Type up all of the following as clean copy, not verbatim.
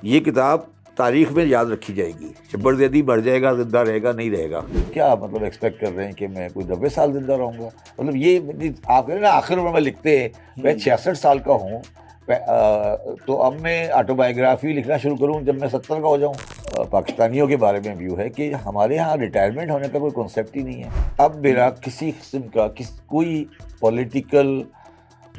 یہ کتاب تاریخ میں یاد رکھی جائے گی. شبر زیدی مر جائے گا، زندہ رہے گا نہیں رہے گا. کیا مطلب ایکسپیکٹ کر رہے ہیں کہ میں کوئی 90 سال زندہ رہوں گا؟ مطلب یہ آپ کہہ نا آخر عمر میں لکھتے ہیں میں 66 سال کا ہوں تو اب میں آٹو بایوگرافی لکھنا شروع کروں جب میں 70 کا ہو جاؤں. پاکستانیوں کے بارے میں ویو ہے کہ ہمارے ہاں ریٹائرمنٹ ہونے کا کوئی کنسیپٹ ہی نہیں ہے. اب میرا کسی قسم کا کوئی پولیٹیکل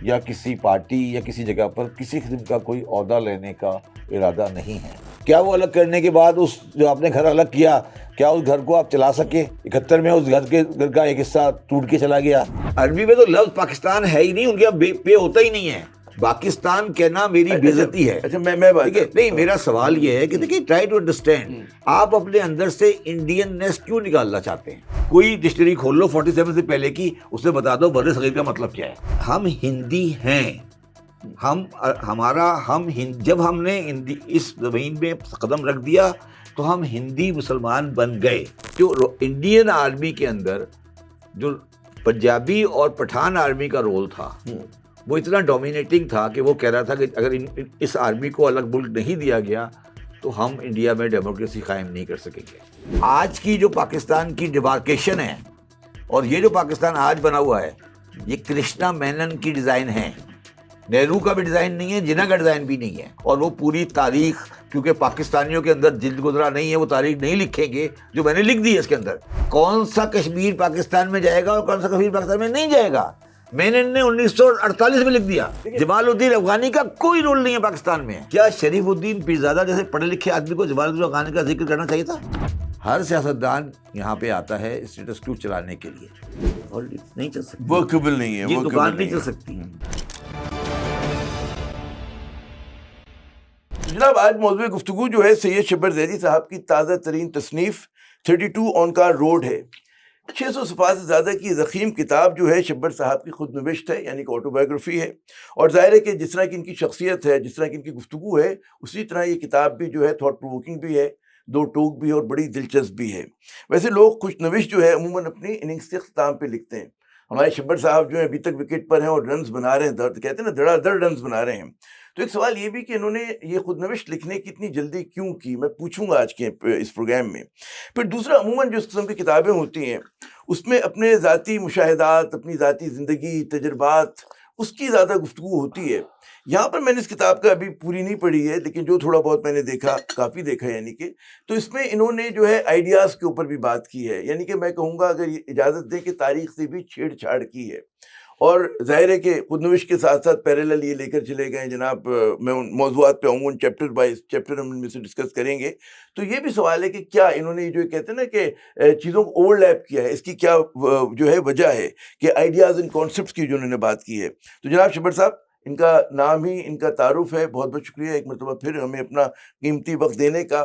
یا کسی پارٹی یا کسی جگہ پر کسی قسم کا کوئی عہدہ لینے کا ارادہ نہیں ہے. کیا وہ الگ کرنے کے بعد اس جو آپ نے گھر الگ کیا کیا اس گھر کو آپ چلا سکے؟ 71 میں اس گھر کا ایک حصہ ٹوٹ کے چلا گیا. عربی میں تو لفظ پاکستان ہے ہی نہیں، ان کے پے ہوتا ہی نہیں ہے. پاکستان کہنا میری بےعزتی ہے. اچھا میں نہیں، میرا سوال یہ ہے کہ دیکھیں ٹرائی ٹو انڈرسٹینڈ، آپ اپنے اندر سے انڈین نیس کیوں نکالنا چاہتے ہیں؟ کوئی ڈکشنری کھول لو 47 سے پہلے کی، اس سے بتا دو بر صغیر کا مطلب کیا ہے. ہم ہندی ہیں، جب ہم نے اس زمین میں قدم رکھ دیا تو ہم ہندی مسلمان بن گئے. جو انڈین آرمی کے اندر جو پنجابی اور پٹھان آرمی کا رول تھا وہ اتنا ڈومینیٹنگ تھا کہ وہ کہہ رہا تھا کہ اگر اس آرمی کو الگ ملک نہیں دیا گیا تو ہم انڈیا میں ڈیموکریسی قائم نہیں کر سکیں گے. آج کی جو پاکستان کی ڈیمارکیشن ہے اور یہ جو پاکستان آج بنا ہوا ہے یہ کرشنا مینن کی ڈیزائن ہے. نہرو کا بھی ڈیزائن نہیں ہے، جناح کا ڈیزائن بھی نہیں ہے. اور وہ پوری تاریخ کیونکہ پاکستانیوں کے اندر جلد گزرا نہیں ہے، وہ تاریخ نہیں لکھیں گے جو میں نے لکھ دی ہے. اس کے اندر کون سا کشمیر پاکستان میں جائے گا اور کون سا کشمیر پاکستان میں نہیں جائے گا مینن نے 1948 میں لکھ دیا. جمال الدین افغانی کا کوئی رول نہیں ہے پاکستان میں. کیا شریف الدین پیرزادہ جیسے پڑھے لکھے آدمی کو جمال الدین افغانی کا ذکر کرنا چاہیے تھا؟ ہر سیاستدان یہاں پہ آتا ہے اسٹیٹس کو چلانے کے لیے، اور نہیں چل سکتی، ورکبل نہیں ہے، یہ دکان نہیں چل سکتی. جناب آج موضوع گفتگو جو ہے سید شبر زیدی صاحب کی تازہ ترین تصنیف 32 اونکار روڈ ہے. 600 صفحات سے زیادہ کی ضخیم کتاب جو ہے شبر صاحب کی خود نوشت ہے، یعنی کہ آٹو بایوگرافی ہے. اور ظاہر ہے کہ جس طرح کی ان کی شخصیت ہے، جس طرح کی ان کی گفتگو ہے، اسی طرح یہ کتاب بھی جو ہے تھاٹ پرووکنگ بھی ہے، دو ٹوک بھی ہے اور بڑی دلچسپ بھی ہے. ویسے لوگ خوش نوش جو ہے عموماً اپنی اننگز کے اختتام پہ لکھتے ہیں. ہمارے شبر صاحب جو ہیں ابھی تک وکٹ پر ہیں اور رنز بنا رہے ہیں، کہتے ہیں نا دھڑا دھڑ رنز بنا رہے ہیں. تو ایک سوال یہ بھی کہ انہوں نے یہ خود نوشت لکھنے کی اتنی جلدی کیوں کی، میں پوچھوں گا آج کے اس پروگرام میں. پھر دوسرا، عموماً جو اس قسم کی کتابیں ہوتی ہیں اس میں اپنے ذاتی مشاہدات، اپنی ذاتی زندگی، تجربات، اس کی زیادہ گفتگو ہوتی ہے. یہاں پر میں نے اس کتاب کا ابھی پوری نہیں پڑھی ہے، لیکن جو تھوڑا بہت میں نے دیکھا، کافی دیکھا یعنی کہ، تو اس میں انہوں نے جو ہے آئیڈیاز کے اوپر بھی بات کی ہے. یعنی کہ میں کہوں گا اگر اجازت دیں کہ تاریخ سے بھی چھیڑ چھاڑ کی ہے. اور ظاہر ہے کہ خود نوش کے ساتھ ساتھ پیرالل یہ لے کر چلے گئے جناب. میں ان موضوعات پہ آؤں گا، چیپٹر بائی چیپٹر ہم ان میں سے ڈسکس کریں گے. تو یہ بھی سوال ہے کہ کیا انہوں نے جو کہتے ہیں نا کہ چیزوں کو اوور لیپ کیا ہے، اس کی کیا جو ہے وجہ ہے کہ آئیڈیاز اینڈ کانسیپٹس کی جو انہوں نے بات کی ہے. تو جناب شبر صاحب، ان کا نام ہی ان کا تعارف ہے. بہت بہت شکریہ ایک مرتبہ پھر ہمیں اپنا قیمتی وقت دینے کا.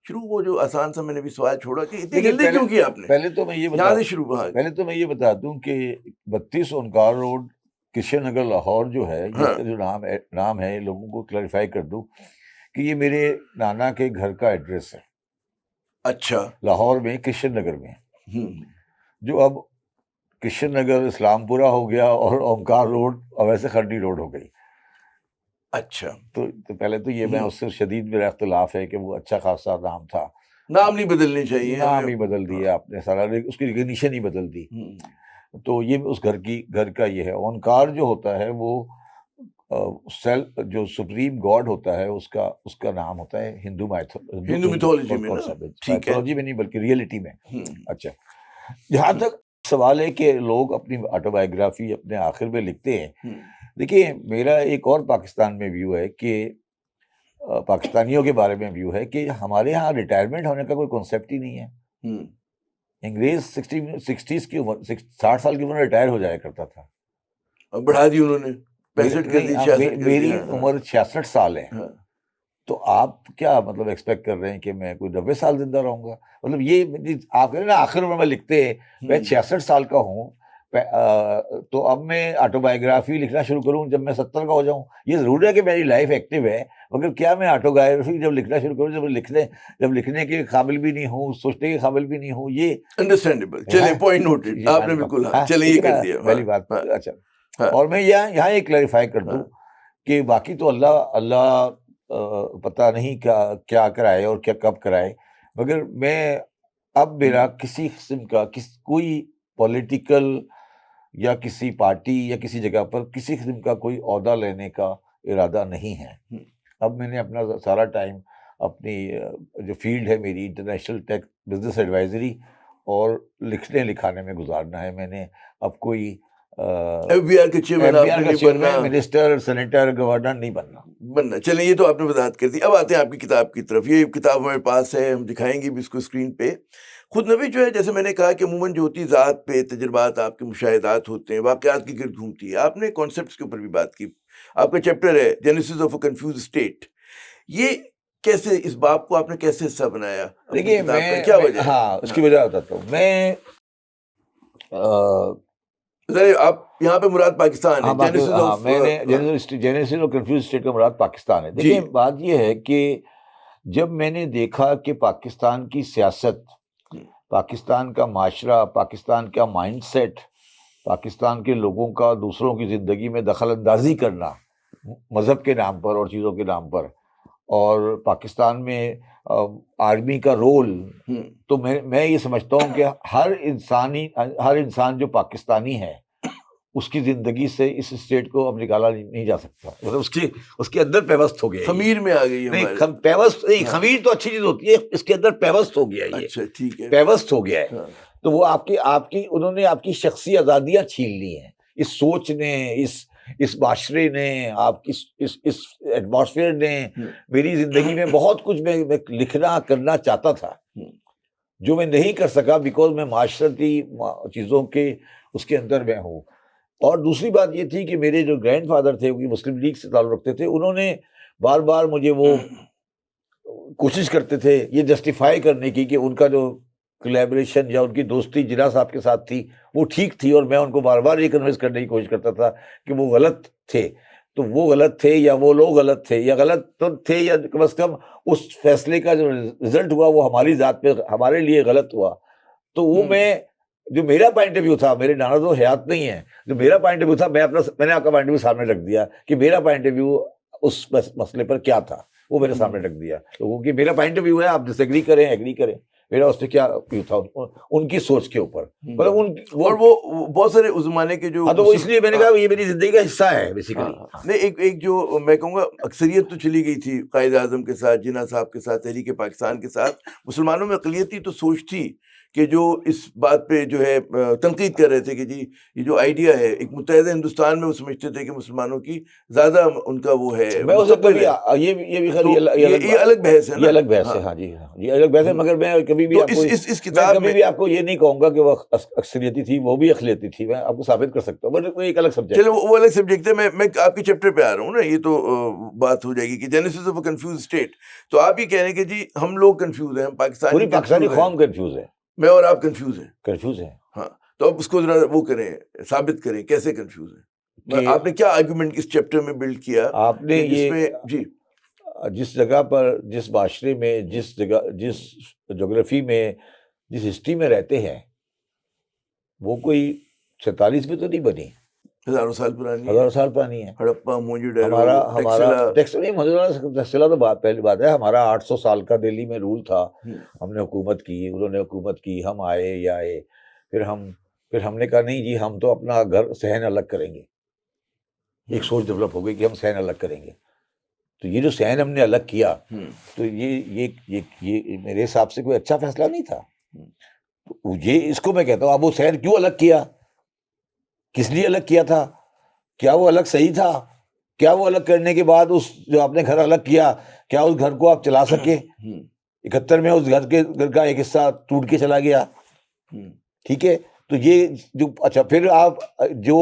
شروع وہ جو آسان سا میں نے بھی سوال چھوڑا کہ اتنی جلدی کیوں کیا آپ نے؟ پہلے تو میں یہ بتا دوں کہ 32 اونکار روڈ کرشن نگر لاہور جو ہے، یہ جو نام ہے لوگوں کو کلیریفائی کر دوں کہ یہ میرے نانا کے گھر کا ایڈریس ہے. اچھا. لاہور میں کرشن نگر میں، جو اب کرشن نگر اسلام پورہ ہو گیا اور اونکار روڈ اور ویسے کھنڈی روڈ ہو گئی. اچھا. تو پہلے تو یہ میں اس سے شدید میرا اختلاف ہے کہ وہ اچھا خاصا نام تھا، نام نہیں بدلنی چاہیے، نام ہی بدل دیا آپ نے سارا، اس کی ریکگنیشن ہی بدل دی. تو یہ اس گھر کا یہ ہے. اونکار جو ہوتا ہے وہ جو سپریم گاڈ ہوتا ہے اس کا نام ہوتا ہے ہندو میتھولوجی میں، میتھولوجی میں نہیں بلکہ ریئلٹی میں. اچھا، جہاں تک سوال ہے کہ لوگ اپنی آٹو بایوگرافی اپنے آخر میں لکھتے ہیں، دیکھیے میرا ایک اور پاکستان میں ویو ہے کہ پاکستانیوں کے بارے میں ویو ہے کہ ہمارے ہاں ریٹائرمنٹ ہونے کا کوئی کنسیپٹ ہی نہیں ہے. انگریز 60 کی عمر 60 سال کی عمر میں ریٹائر ہو جایا کرتا تھا، اب بڑھا دی انہوں نے 65 کر دی، 66 کر دی. میری عمر 66 سال ہے. تو آپ کیا مطلب ایکسپیکٹ کر رہے ہیں کہ میں کوئی 90 سال زندہ رہوں گا؟ مطلب یہ آپ کہہ رہے ہیں نا آخر عمر میں لکھتے ہیں میں 66 سال کا ہوں تو اب میں آٹو بایوگرافی لکھنا شروع کروں جب میں 70 کا ہو جاؤں. یہ ضرور ہے کہ میری لائف ایکٹیو ہے، مگر کیا میں آٹو بایوگرافی جب لکھنا شروع کروں جب لکھنے کے قابل بھی نہیں ہوں، سوچنے کے قابل بھی نہیں ہوں؟ یہ انڈرسٹینڈیبل. چلیں، پوائنٹ نوٹڈ آپ نے بالکل. چلیں یہ کر دیا پہلی بات. اچھا، اور میں یہاں یہ کلیریفائی کر دوں کہ باقی تو اللہ پتہ نہیں کیا کرائے اور کیا کب کرائے، مگر میں اب میرا کسی قسم کا کوئی پولیٹیکل یا کسی پارٹی یا کسی جگہ پر کسی قسم کا کوئی عہدہ لینے کا ارادہ نہیں ہے۔ اب میں نے اپنا سارا ٹائم اپنی جو فیلڈ ہے میری انٹرنیشنل ٹیک بزنس ایڈوائزری اور لکھنے لکھانے میں گزارنا ہے۔ میں نے اب کوئی ایف بی آر کے چیئرمین، منسٹر، سینیٹر، گورنر نہیں بننا۔ چلیں یہ تو آپ نے وضاحت کر دی۔ اب آتے ہیں آپ کی کتاب کی طرف۔ یہ کتاب ہمارے پاس ہے، ہم دکھائیں گے بھی اس کو اسکرین پہ۔ خود نوشت جو ہے، جیسے میں نے کہا کہ عموماً جو ہوتی ذات پہ تجربات، آپ کے مشاہدات ہوتے ہیں، واقعات کی گرد گھومتی ہے۔ آپ نے کانسیپٹس کے اوپر بھی بات کی۔ آپ کا چیپٹر ہے genesis of a confuse state. یہ کیسے، اس باب کو آپ نے کیسے حصہ بنایا؟ دیکھیے میں کیا وجہ، ہاں اس کی وجہ بتاتا ہوں۔ میں آپ یہاں پہ مراد پاکستان ہے، جینیسس اور کنفیوز اسٹیٹ کا مراد پاکستان ہے۔ دیکھیے بات یہ ہے کہ جب میں نے دیکھا کہ پاکستان کی سیاست، پاکستان کا معاشرہ، پاکستان کا مائنڈ سیٹ، پاکستان کے لوگوں کا دوسروں کی زندگی میں دخل اندازی کرنا مذہب کے نام پر اور چیزوں کے نام پر، اور پاکستان میں آرمی کا رول، تو میں یہ سمجھتا ہوں کہ ہر انسان جو پاکستانی ہے اس کی زندگی سے اس اسٹیٹ کو اب نکالا نہیں جا سکتا، مطلب اس کے اندر پیوست ہو گیا، خمیر میں آ گئی۔ نہیں پیوست نہیں، خمیر تو اچھی چیز ہوتی ہے، اس کے اندر پیوست ہو گیا، اچھا ٹھیک ہے، پیوست ہو گیا ہے۔ تو وہ انہوں نے آپ کی شخصی آزادیاں چھین لی ہیں، اس سوچ نے، اس معاشرے نے، آپ کی اس ایٹماسفیئر نے۔ میری زندگی میں بہت کچھ میں لکھنا کرنا چاہتا تھا جو میں نہیں کر سکا، بیکاز میں معاشرتی چیزوں کے اس کے اندر میں ہوں۔ اور دوسری بات یہ تھی کہ میرے جو گرینڈ فادر تھے، وہ مسلم لیگ سے تعلق رکھتے تھے، انہوں نے بار بار مجھے وہ کوشش کرتے تھے یہ جسٹیفائی کرنے کی کہ ان کا جو کولیبریشن یا ان کی دوستی جناح صاحب کے ساتھ تھی وہ ٹھیک تھی، اور میں ان کو بار بار یہ کنونس کرنے کی کوشش کرتا تھا کہ وہ غلط تھے۔ تو وہ غلط تھے یا وہ لوگ غلط تھے، یا غلط تو تھے یا کم از کم اس فیصلے کا جو رزلٹ ہوا وہ ہماری ذات پہ ہمارے لیے غلط ہوا۔ تو وہ میں جو میرا پوائنٹ آف ویو تھا، میرے نانا تو حیات نہیں ہے، جو میرا پوائنٹ آف ویو تھا میں نے آپ کا پوائنٹ آف ویو سامنے رکھ دیا کہ میرا پوائنٹ آف ویو اس مسئلے پر کیا تھا، وہ میرے سامنے رکھ دیا لوگوں کی۔ میرا پوائنٹ آف ویو ہے، آپ ڈس ایگری کریں ایگری کریں، میرا اس پہ کیا ویو تھا ان کی سوچ کے اوپر، مطلب اور وہ بہت سارے اس زمانے کے جو، تو اس لیے میں نے کہا یہ میری زندگی کا حصہ ہے بیسیکلی۔ نہیں، ایک جو میں کہوں گا اکثریت تو چلی گئی تھی قائد اعظم کے ساتھ، جناح صاحب کے ساتھ، تحریک پاکستان کے ساتھ۔ مسلمانوں میں اقلیتی تو سوچ تھی کہ جو اس بات پہ جو ہے تنقید کر رہے تھے کہ جی یہ جو آئیڈیا ہے ایک متحدہ ہندوستان میں، وہ سمجھتے تھے کہ مسلمانوں کی زیادہ ان کا وہ ہے، یہ الگ بحث ہے، یہ الگ بحث ہے، ہاں جی یہ الگ بحث ہے، مگر میں کبھی بھی اس کتاب میں آپ کو یہ نہیں کہوں گا کہ وہ اکثریتی تھی، وہ بھی اقلیتی تھی، میں آپ کو ثابت کر سکتا ہوں، وہ ایک الگ سبجیکٹ۔ چلو وہ الگ سبجیکٹ ہے، میں آپ کے چیپٹر پہ آ رہا ہوں نا، یہ تو بات ہو جائے گی کہ genesis of a confuse state. تو آپ یہ کہہ رہے ہیں کہ جی ہم لوگ کنفیوز ہیں، پوری پاکستانی قوم کنفیوز ہے، میں اور آپ کنفیوز ہیں۔ ہاں، تو اب اس کو ذرا وہ کریں، ثابت کریں کیسے کنفیوز ہیں۔ آپ نے کیا آرگومنٹ اس چیپٹر میں بلڈ کیا؟ آپ نے یہ جی جس جگہ پر، جس معاشرے میں، جس جگہ، جس جغرافی میں، جس ہسٹری میں رہتے ہیں، وہ کوئی 47 میں تو نہیں بنی، ہزاروں سال پرانی ہے۔ ہڑپا، موہنجو-ڈارو، ہمارا تکسلا تو پہلی بات ہے، ہمارا 800 سال کا دہلی میں رول تھا، ہم نے حکومت کی، انہوں نے حکومت کی، ہم آئے، پھر ہم نے کہا نہیں جی ہم تو اپنا گھر صحن الگ کریں گے، ایک سوچ ڈیولپ ہو گئی کہ ہم صحن الگ کریں گے۔ تو یہ جو صحن ہم نے الگ کیا، تو یہ میرے حساب سے کوئی اچھا فیصلہ نہیں تھا۔ یہ اس کو میں کہتا ہوں، اب وہ صحن کیوں الگ کیا، کس لیے الگ کیا تھا، کیا وہ الگ صحیح تھا، کیا وہ الگ کرنے کے بعد اس جو آپ نے گھر الگ کیا، کیا اس گھر کو آپ چلا سکے؟ 71 میں اس گھر کا ایک حصہ ٹوٹ کے چلا گیا، ٹھیک ہے۔ تو یہ جو اچھا پھر آپ جو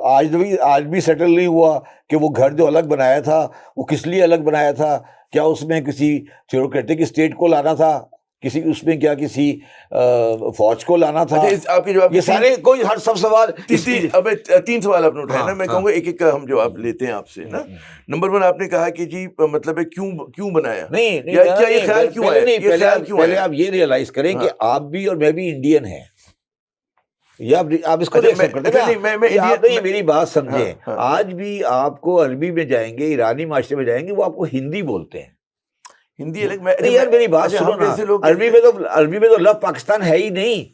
آج بھی سیٹل نہیں ہوا کہ وہ گھر جو الگ بنایا تھا وہ کس لیے الگ بنایا تھا، کیا اس میں کسی تھیوروکریٹک اسٹیٹ کو لانا تھا، اس میں کیا کسی فوج کو لانا تھا؟ آپ کے جواب یہ سارے کوئی ہر سب سوال، اب 3 سوال آپ نے اٹھائے نا، میں کہوں گا ایک ایک کا ہم جواب لیتے ہیں آپ سے نا۔ نمبر 1 آپ نے کہا کہ جی مطلب ہے کیوں بنایا، پہلے آپ یہ ریئلائز کریں کہ آپ بھی اور میں بھی انڈین ہیں، یہ آپ اس کو نہیں accept کرتے نا؟ آپ نہیں میری بات سمجھیں، آج بھی آپ کو عربی میں جائیں گے، ایرانی معاشرے میں جائیں گے، وہ آپ کو ہندی بولتے ہیں. ہندی الگ. یار میری بات سنو نا، عربی میں تو لفظ پاکستان ہے ہی نہیں.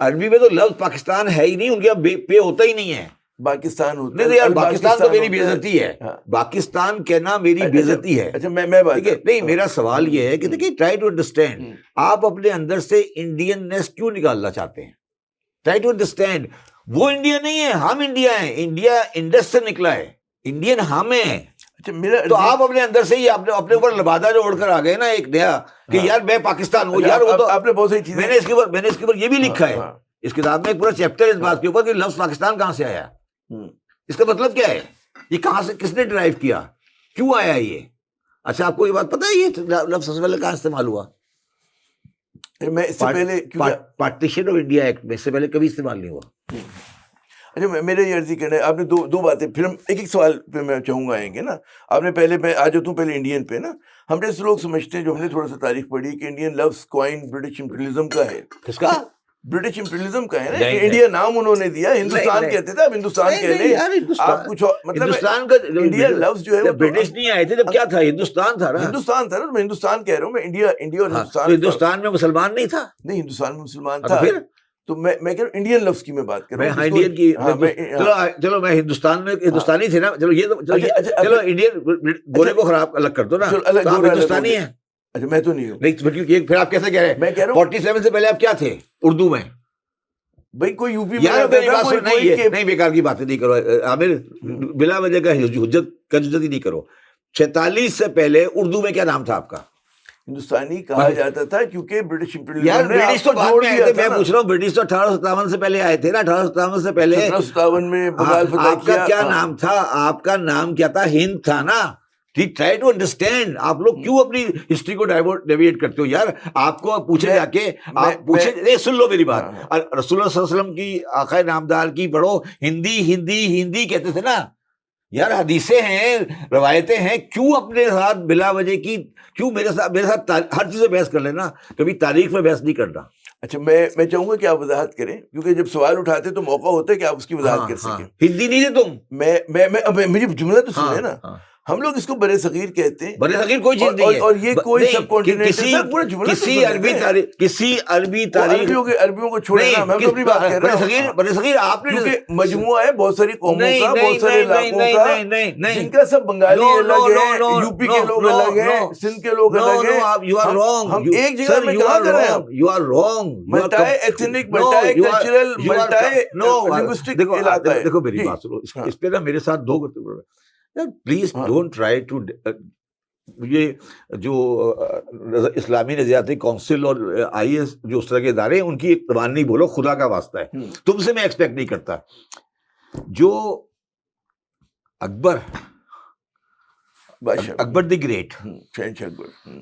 عربی میں تو لفظ پاکستان ہے ہی نہیں، ان کے پہ ہوتا ہی نہیں ہے. پاکستان ہوتا ہے. نہیں یار، پاکستان تو میری بے عزتی ہے. پاکستان کہنا میری بے عزتی ہے. اچھا میں بات نہیں، میرا سوال یہ ہے کہ دیکھیے، ٹرائی ٹو انڈرسٹینڈ. آپ اپنے اندر سے انڈین نیس کیوں نکالنا چاہتے ہیں؟ Try to understand. وہ انڈیا نہیں ہے، ہم انڈیا ہیں. انڈیا انڈس سے نکلا ہے، انڈین ہم ہیں. تو آپ اپنے اندر سے ہی اپنے اوپر لبادہ جو اوڑھ کر آ گئے نا ایک نیا کہ یار میں پاکستان ہوں. یار وہ تو آپ نے بہت صحیح چیز. میں نے اس کے اوپر یہ بھی لکھا ہے اس کتاب میں، ایک پورا چیپٹر اس بات کے اوپر کہ لفظ پاکستان کہاں سے آیا. اس کا مطلب کیا ہے؟ یہ کہاں سے، کس نے ڈرائیو کیا، کیوں آیا یہ؟ اچھا آپ کو یہ بات پتہ ہے یہ لفظ سب سے پہلے کہاں استعمال ہوا؟ میں اس سے پہلے پارٹیشن آف انڈیا ایکٹ میں، اس سے پہلے کبھی استعمال نہیں ہوا. اچھا میرے یہ عرضی کرنا ہے، آپ نے دو باتیں، پھر ہم ایک سوال پہ میں چاہوں گا آئیں گے نا. آپ نے پہلے، میں آ جاتا ہوں پہلے انڈین پہ نا. ہم جیسے لوگ سمجھتے ہیں، جو ہم نے تھوڑا سا تاریخ پڑھی، کہ انڈین لفظ کوائن برٹش امپیریلزم کا ہے. کس کا؟ برٹش امپیریلزم کا ہے نا. انڈیا نام انہوں نے دیا، ہندوستان کہتے تھے. اب ہندوستان کہہ لیں آپ کچھ، مطلب ہندوستان کا انڈیا لفظ جو ہے برٹش نہیں آئے تھے جب کیا تھا؟ ہندوستان تھا نا. ہندوستان تھا نا. میں ہندوستان کہہ رہا ہوں، میں انڈیا اور ہندوستان. ہندوستان میں مسلمان نہیں تھا؟ نہیں، ہندوستان میں مسلمان تھا. پھر تو میں کہہ رہا ہوں انڈین لفظ کی میں بات کر رہا ہوں. انڈین کی. چلو میں ہندوستان میں ہندوستانی تھے نا. چلو انڈین گورے کو خراب الگ کر دو نا. ہندوستانی ہیں. اچھا میں تو نہیں ہوں. نہیں، پھر آپ کیسے کہہ رہے ہیں؟ میں کہہ رہا ہوں 47 سے پہلے آپ کیا تھے اردو میں؟ بھائی کوئی یو پی نہیں، بیکار کی باتیں نہیں کرو عامر. بلا وجہ کا حجت ہی نہیں کرو. 46 سے پہلے اردو میں کیا نام تھا آپ کا؟ ہندوستانی کہا جاتا تھا، کیونکہ برٹش یار برٹش تو بعد میں آئے تھے. میں پوچھ رہا ہوں، برٹش تو 1857 سے پہلے آئے تھے نا. 1857 سے پہلے 1757 میں بغال فتح آپ کا کیا نام تھا؟ آپ کا نام کیا تھا؟ ہند تھا نا. Try to understand. آپ لوگ کیوں اپنی ہسٹری کو ڈیویٹ کرتے ہو یار؟ آپ کو پوچھے جا کے، آپ پوچھے، سن لو میری بات. رسول اللہ صلی اللہ علیہ وسلم کی آقا نامدار کی پڑھو، ہندی ہندی ہندی کہتے تھے نا یار. حدیثیں ہیں، روایتیں ہیں. کیوں اپنے ساتھ بلا وجہ کی، کیوں میرے ساتھ ہر چیز سے بحث کر لینا، کبھی تاریخ میں بحث نہیں کرنا. اچھا میں چاہوں گا کہ آپ وضاحت کریں، کیونکہ جب سوال اٹھاتے تو موقع ہوتا ہے کہ آپ اس کی وضاحت کر سکیں. ہندی نہیں تھے تم. میری جملہ تو سنیں نا. ہم لوگ اس کو برے صغیر کہتے ہیں. برے صغیر کوئی چیز نہیں ہے، اور یہ کوئی سب کانٹیننٹ ہے. پورا جملہ کسی عربی تاریخ، عربیوں کو چھوڑے نا. میں اپنی بات کر رہا ہوں. برے صغیر آپ نے مجموعہ ہے بہت ساری قوموں کا، بہت سارے علاقوں کا، جن کا سب بنگالی الگ ہے، یو پی کے لوگ الگ ہیں، سندھ کے لوگ الگ ہیں. ہم ایک جگہ میں کہاں کر رہے ہیں؟ You are wrong. Multi ethnic, multi cultural, multi linguistic علاقہ ہے. دیکھو میری بات سنو، اس پہ نا میرے ساتھ دو پلیز ڈونٹ ٹرائی ٹو. یہ جو اسلامی نظریاتی کونسل اور IS جو اس طرح کے ادارے ہیں، ان کی زبان نہیں بولو، خدا کا واسطہ ہے. تم سے میں ایکسپیکٹ نہیں کرتا. جو اکبر دی گریٹ،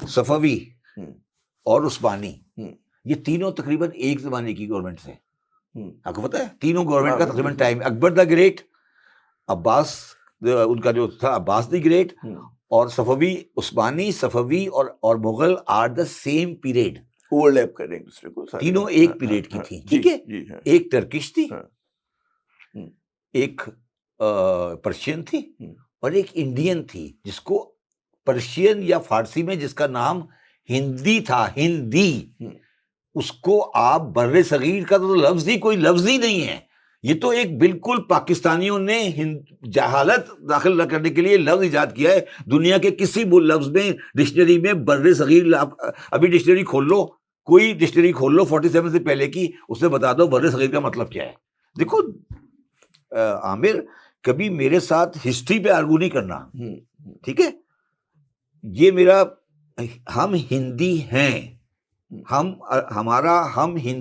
صفوی اور عثمانی، یہ تینوں تقریباً ایک زمانے کی گورنمنٹ سے. آپ کو پتہ ہے تینوں گورنمنٹ کا تقریباً ٹائم. اکبر دا گریٹ، عباس ان کا جو تھا عباس دی گریٹ، اور صفوی، عثمانی، صفوی اور Mughal are the same period. Overlap کر رہے ہیں دوسرے کو. تینوں ایک پیریڈ کی تھی. ٹھیک ہے. ایک ٹرکش تھی، ایک پرشین تھی، اور ایک انڈین تھی، جس کو پرشین یا فارسی میں جس کا نام ہندی تھا، ہندی. اس کو آپ بر صغیر کا تو لفظ ہی کوئی لفظ ہی نہیں ہے. یہ تو ایک بالکل پاکستانیوں نے جہالت داخل نہ کرنے کے لیے لفظ ایجاد کیا ہے. دنیا کے کسی لفظ میں، ڈکشنری میں بر صغیر، ابھی ڈکشنری کھول لو، کوئی ڈکشنری کھول لو 47 سے پہلے کی، اس سے بتا دو بر صغیر کا مطلب کیا ہے. دیکھو عامر، کبھی میرے ساتھ ہسٹری پہ آرگو نہیں کرنا، ٹھیک ہے؟ یہ میرا، ہم ہندی ہیں.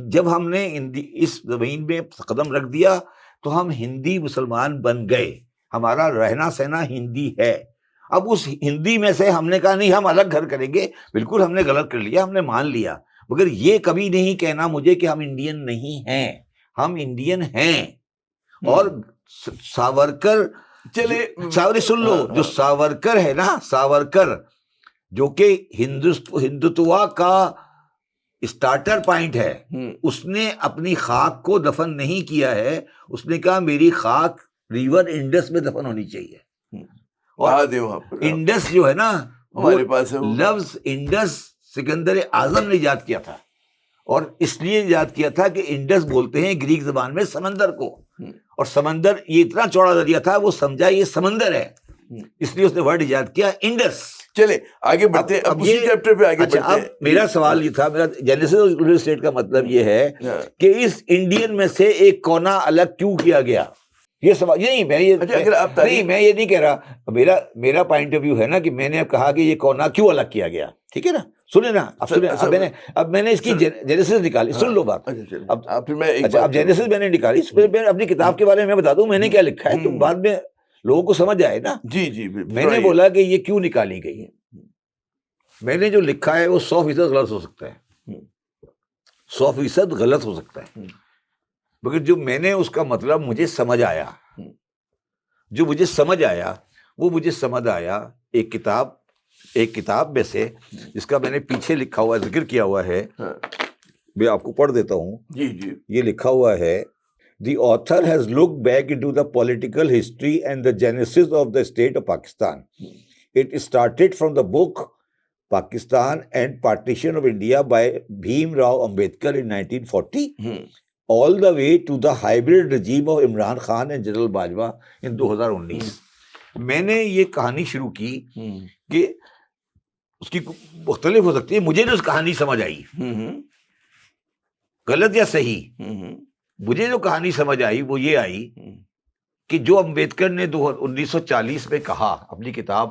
جب ہم نے اس زمین میں قدم رکھ دیا تو ہم ہندی مسلمان بن گئے. ہمارا رہنا سہنا ہندی ہے. اب اس ہندی میں سے ہم نے کہا نہیں ہم الگ گھر کریں گے. بالکل ہم نے غلط کر لیا، ہم نے مان لیا، مگر یہ کبھی نہیں کہنا مجھے کہ ہم انڈین نہیں ہیں. ہم انڈین ہیں. اور ساورکر، سن لو، جو ساورکر ہے نا، ساورکر جو کہ ہندوتوا کا اسٹارٹر پوائنٹ ہے. اس نے اپنی خاک کو دفن نہیں کیا ہے, اس نے کہا میری خاک ریور انڈس میں دفن ہونی چاہیے. اور انڈس جو ہے نا, ہمارے پاس لفظ انڈس سکندر اعظم نے ایجاد کیا تھا, اور اس لیے ایجاد کیا تھا کہ انڈس بولتے ہیں گریک زبان میں سمندر کو, اور سمندر یہ اتنا چوڑا دریا تھا, وہ سمجھا یہ سمندر ہے, اس لیے اس نے ورڈ ایجاد کیا انڈس. چلے آگے بڑھتے ہیں, اب اسی چیپٹر پہ آگے بڑھتے ہیں. میرا سوال یہ تھا, میرا جینیسس آف یونائیٹڈ اسٹیٹ کا مطلب یہ ہے کہ اس انڈین میں سے ایک کونا الگ کیوں کیا گیا, یہ سوال. نہیں میں یہ نہیں کہہ رہا, میرا پوائنٹ آف ویو ہے نا کہ میں نے کہا کہ یہ کونا کیوں الگ کیا گیا, ٹھیک ہے نا, سنیں نا, اب میں نے اس کی جینیسس نکالی, سن لو بات. اب جینیسس میں نے نکالی, میں اپنی کتاب کے بارے میں بتا دوں میں نے کیا لکھا ہے, تو بعد میں لوگوں کو سمجھ آئے نا. جی جی, میں نے بولا کہ یہ کیوں نکالی گئی ہے. میں نے جو لکھا ہے وہ 100% غلط ہو سکتا ہے, 100% غلط ہو سکتا ہے, مگر جو میں نے اس کا مطلب مجھے سمجھ آیا, جو مجھے سمجھ آیا وہ مجھے سمجھ آیا ایک کتاب میں سے جس کا میں نے پیچھے لکھا ہوا ذکر کیا ہوا ہے, میں آپ کو پڑھ دیتا ہوں. جی جی, یہ لکھا ہوا ہے, The author has looked back into the political history and the genesis of the state of Pakistan. It started from the book Pakistan and Partition of India by Bhim Rao Ambedkar in 1940, all the way to the hybrid regime of Imran Khan and General Bajwa in 2019. میں نے یہ کہانی شروع کی کہ اس کی مختلف ہو سکتی ہے, مجھے جو اس کہانی سمجھ آئی, غلط یا صحیح, مجھے جو کہانی سمجھ آئی وہ یہ آئی کہ جو امبیڈکر نے 1940 میں کہا اپنی کتاب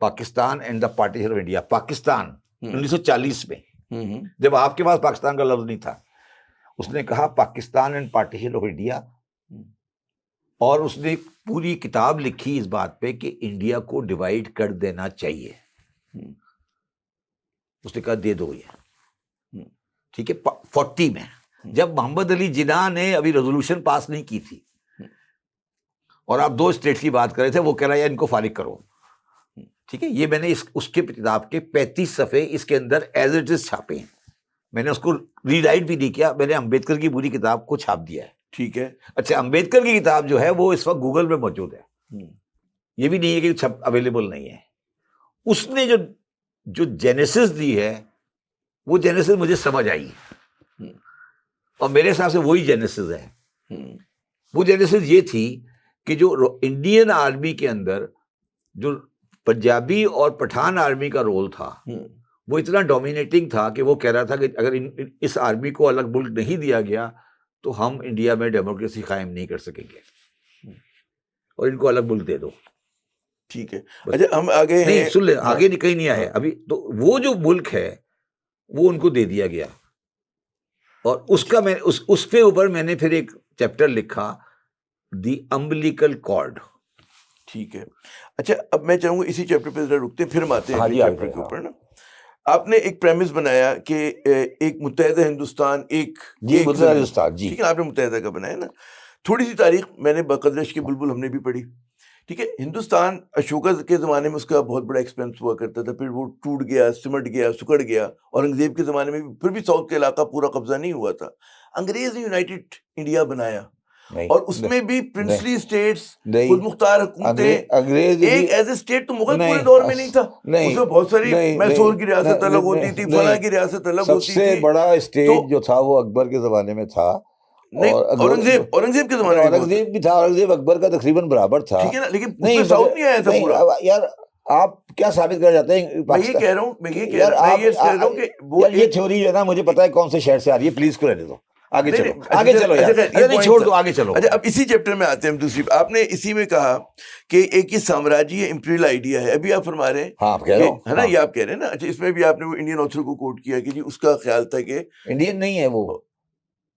Pakistan and the partition of India, Pakistan 1940 میں, جب آپ کے پاس پاکستان کا لفظ نہیں تھا, اس نے کہا Pakistan and partition of India, اور اس نے پوری کتاب لکھی اس بات پہ کہ انڈیا کو ڈیوائڈ کر دینا چاہیے. اس نے کہا دے دو یہ, ٹھیک ہے. 40 میں جب محمد علی جناح نے ابھی ریزولوشن پاس نہیں کی تھی, اور آپ 2 اسٹیٹ کی بات کر رہے تھے, وہ کہہ رہا ہے ان کو فارغ کرو, ٹھیک ہے. یہ میں نے اس کے کتاب کے 35 صفحے اس کے اندر ایز اٹ از چھاپے ہیں, میں نے اس کو ری رائٹ بھی نہیں کیا, میں نے امبیڈکر کی پوری کتاب کو چھاپ دیا ہے, ٹھیک ہے. اچھا, امبیڈکر کی کتاب جو ہے وہ اس وقت گوگل میں موجود ہے, یہ بھی نہیں ہے کہ اویلیبل نہیں ہے. اس نے جو جینیسس دی ہے وہ جینیسس مجھے سمجھ آئی, اور میرے حساب سے وہی جینیسس ہے. وہ جینیسس یہ تھی کہ جو انڈین آرمی کے اندر جو پنجابی اور پٹھان آرمی کا رول تھا وہ اتنا ڈومینیٹنگ تھا کہ وہ کہہ رہا تھا کہ اگر اس آرمی کو الگ ملک نہیں دیا گیا تو ہم انڈیا میں ڈیموکریسی قائم نہیں کر سکیں گے, اور ان کو الگ ملک دے دو, ٹھیک ہے. اچھا, ہم آگے نہیں سن لیں, آگے کہیں نہیں آئے ابھی. تو وہ جو ملک ہے وہ ان کو دے دیا گیا, اور اس کا میں اس کے اوپر میں نے پھر ایک چیپٹر لکھا, دی امبلیکل کارڈ. ٹھیک ہے. اچھا, اب میں چاہوں گا اسی چیپٹر پہ ذرا رکتے ہیں, پھر ہم آتے ہیں چیپٹر کے اوپر نا. آپ نے ایک پریمس بنایا کہ ایک متحدہ ہندوستان, ایک متحدہ ہندوستان, جی ٹھیک ہے, آپ نے متحدہ کا بنایا نا. تھوڑی سی تاریخ میں نے بقدرش کے بلبل ہم نے بھی پڑھی, ٹھیک ہے. ہندوستان اشوکا کے زمانے میں اس کا بہت بڑا ایکسپینس ہوا کرتا تھا, پھر وہ ٹوٹ گیا, سمٹ گیا, سکڑ گیا. اورنگزیب کے زمانے میں پھر بھی ساؤتھ کا علاقہ پورا قبضہ نہیں ہوا تھا. انگریز نے یونائٹڈ انڈیا بنایا, اور اس میں بھی پرنسلی اسٹیٹس, خود مختار حکومتیں. ایک ایز اے اسٹیٹ تو مغل پورے دور میں نہیں تھا, اس میں بہت ساری میسور کی ریاست الگ ہوتی تھی, فلاں کی ریاست الگ ہوتی تھی. سب سے بڑا اسٹیٹ جو تھا وہ اکبر کے زمانے میں تھا, اورنگزیب کے زمانے میں اورنگزیب بھی تھا, اورنگزیب اکبر کا تقریباً برابر تھا, ٹھیک ہے نا, لیکن اس میں ساؤتھ نہیں آیا تھا پورا. یار آپ کیا ثابت کرنا چاہتے ہیں؟ میں یہ کہہ رہا ہوں کہ وہ یہ تھیوری جو ہے نا مجھے پتا ہے کون سے شہر سے آ رہی ہے, پلیز کو رہنے دو, آگے چلو یار, نہیں چھوڑ دو, آگے چلو. اچھا, اب اسی چیپٹر میں آتے ہیں. دوسری آپ نے اسی میں کہا کہ ایک یہ سامراجی امپیریل آئیڈیا ہے, ابھی آپ فرما رہے ہیں ہے نا, یہ آپ کہہ رہے ہیں نا. اچھا, اس میں بھی آپ نے وہ انڈین آتھر کو کوٹ کیا کہ جی اس کا خیال تھا کہ انڈین نہیں ہے,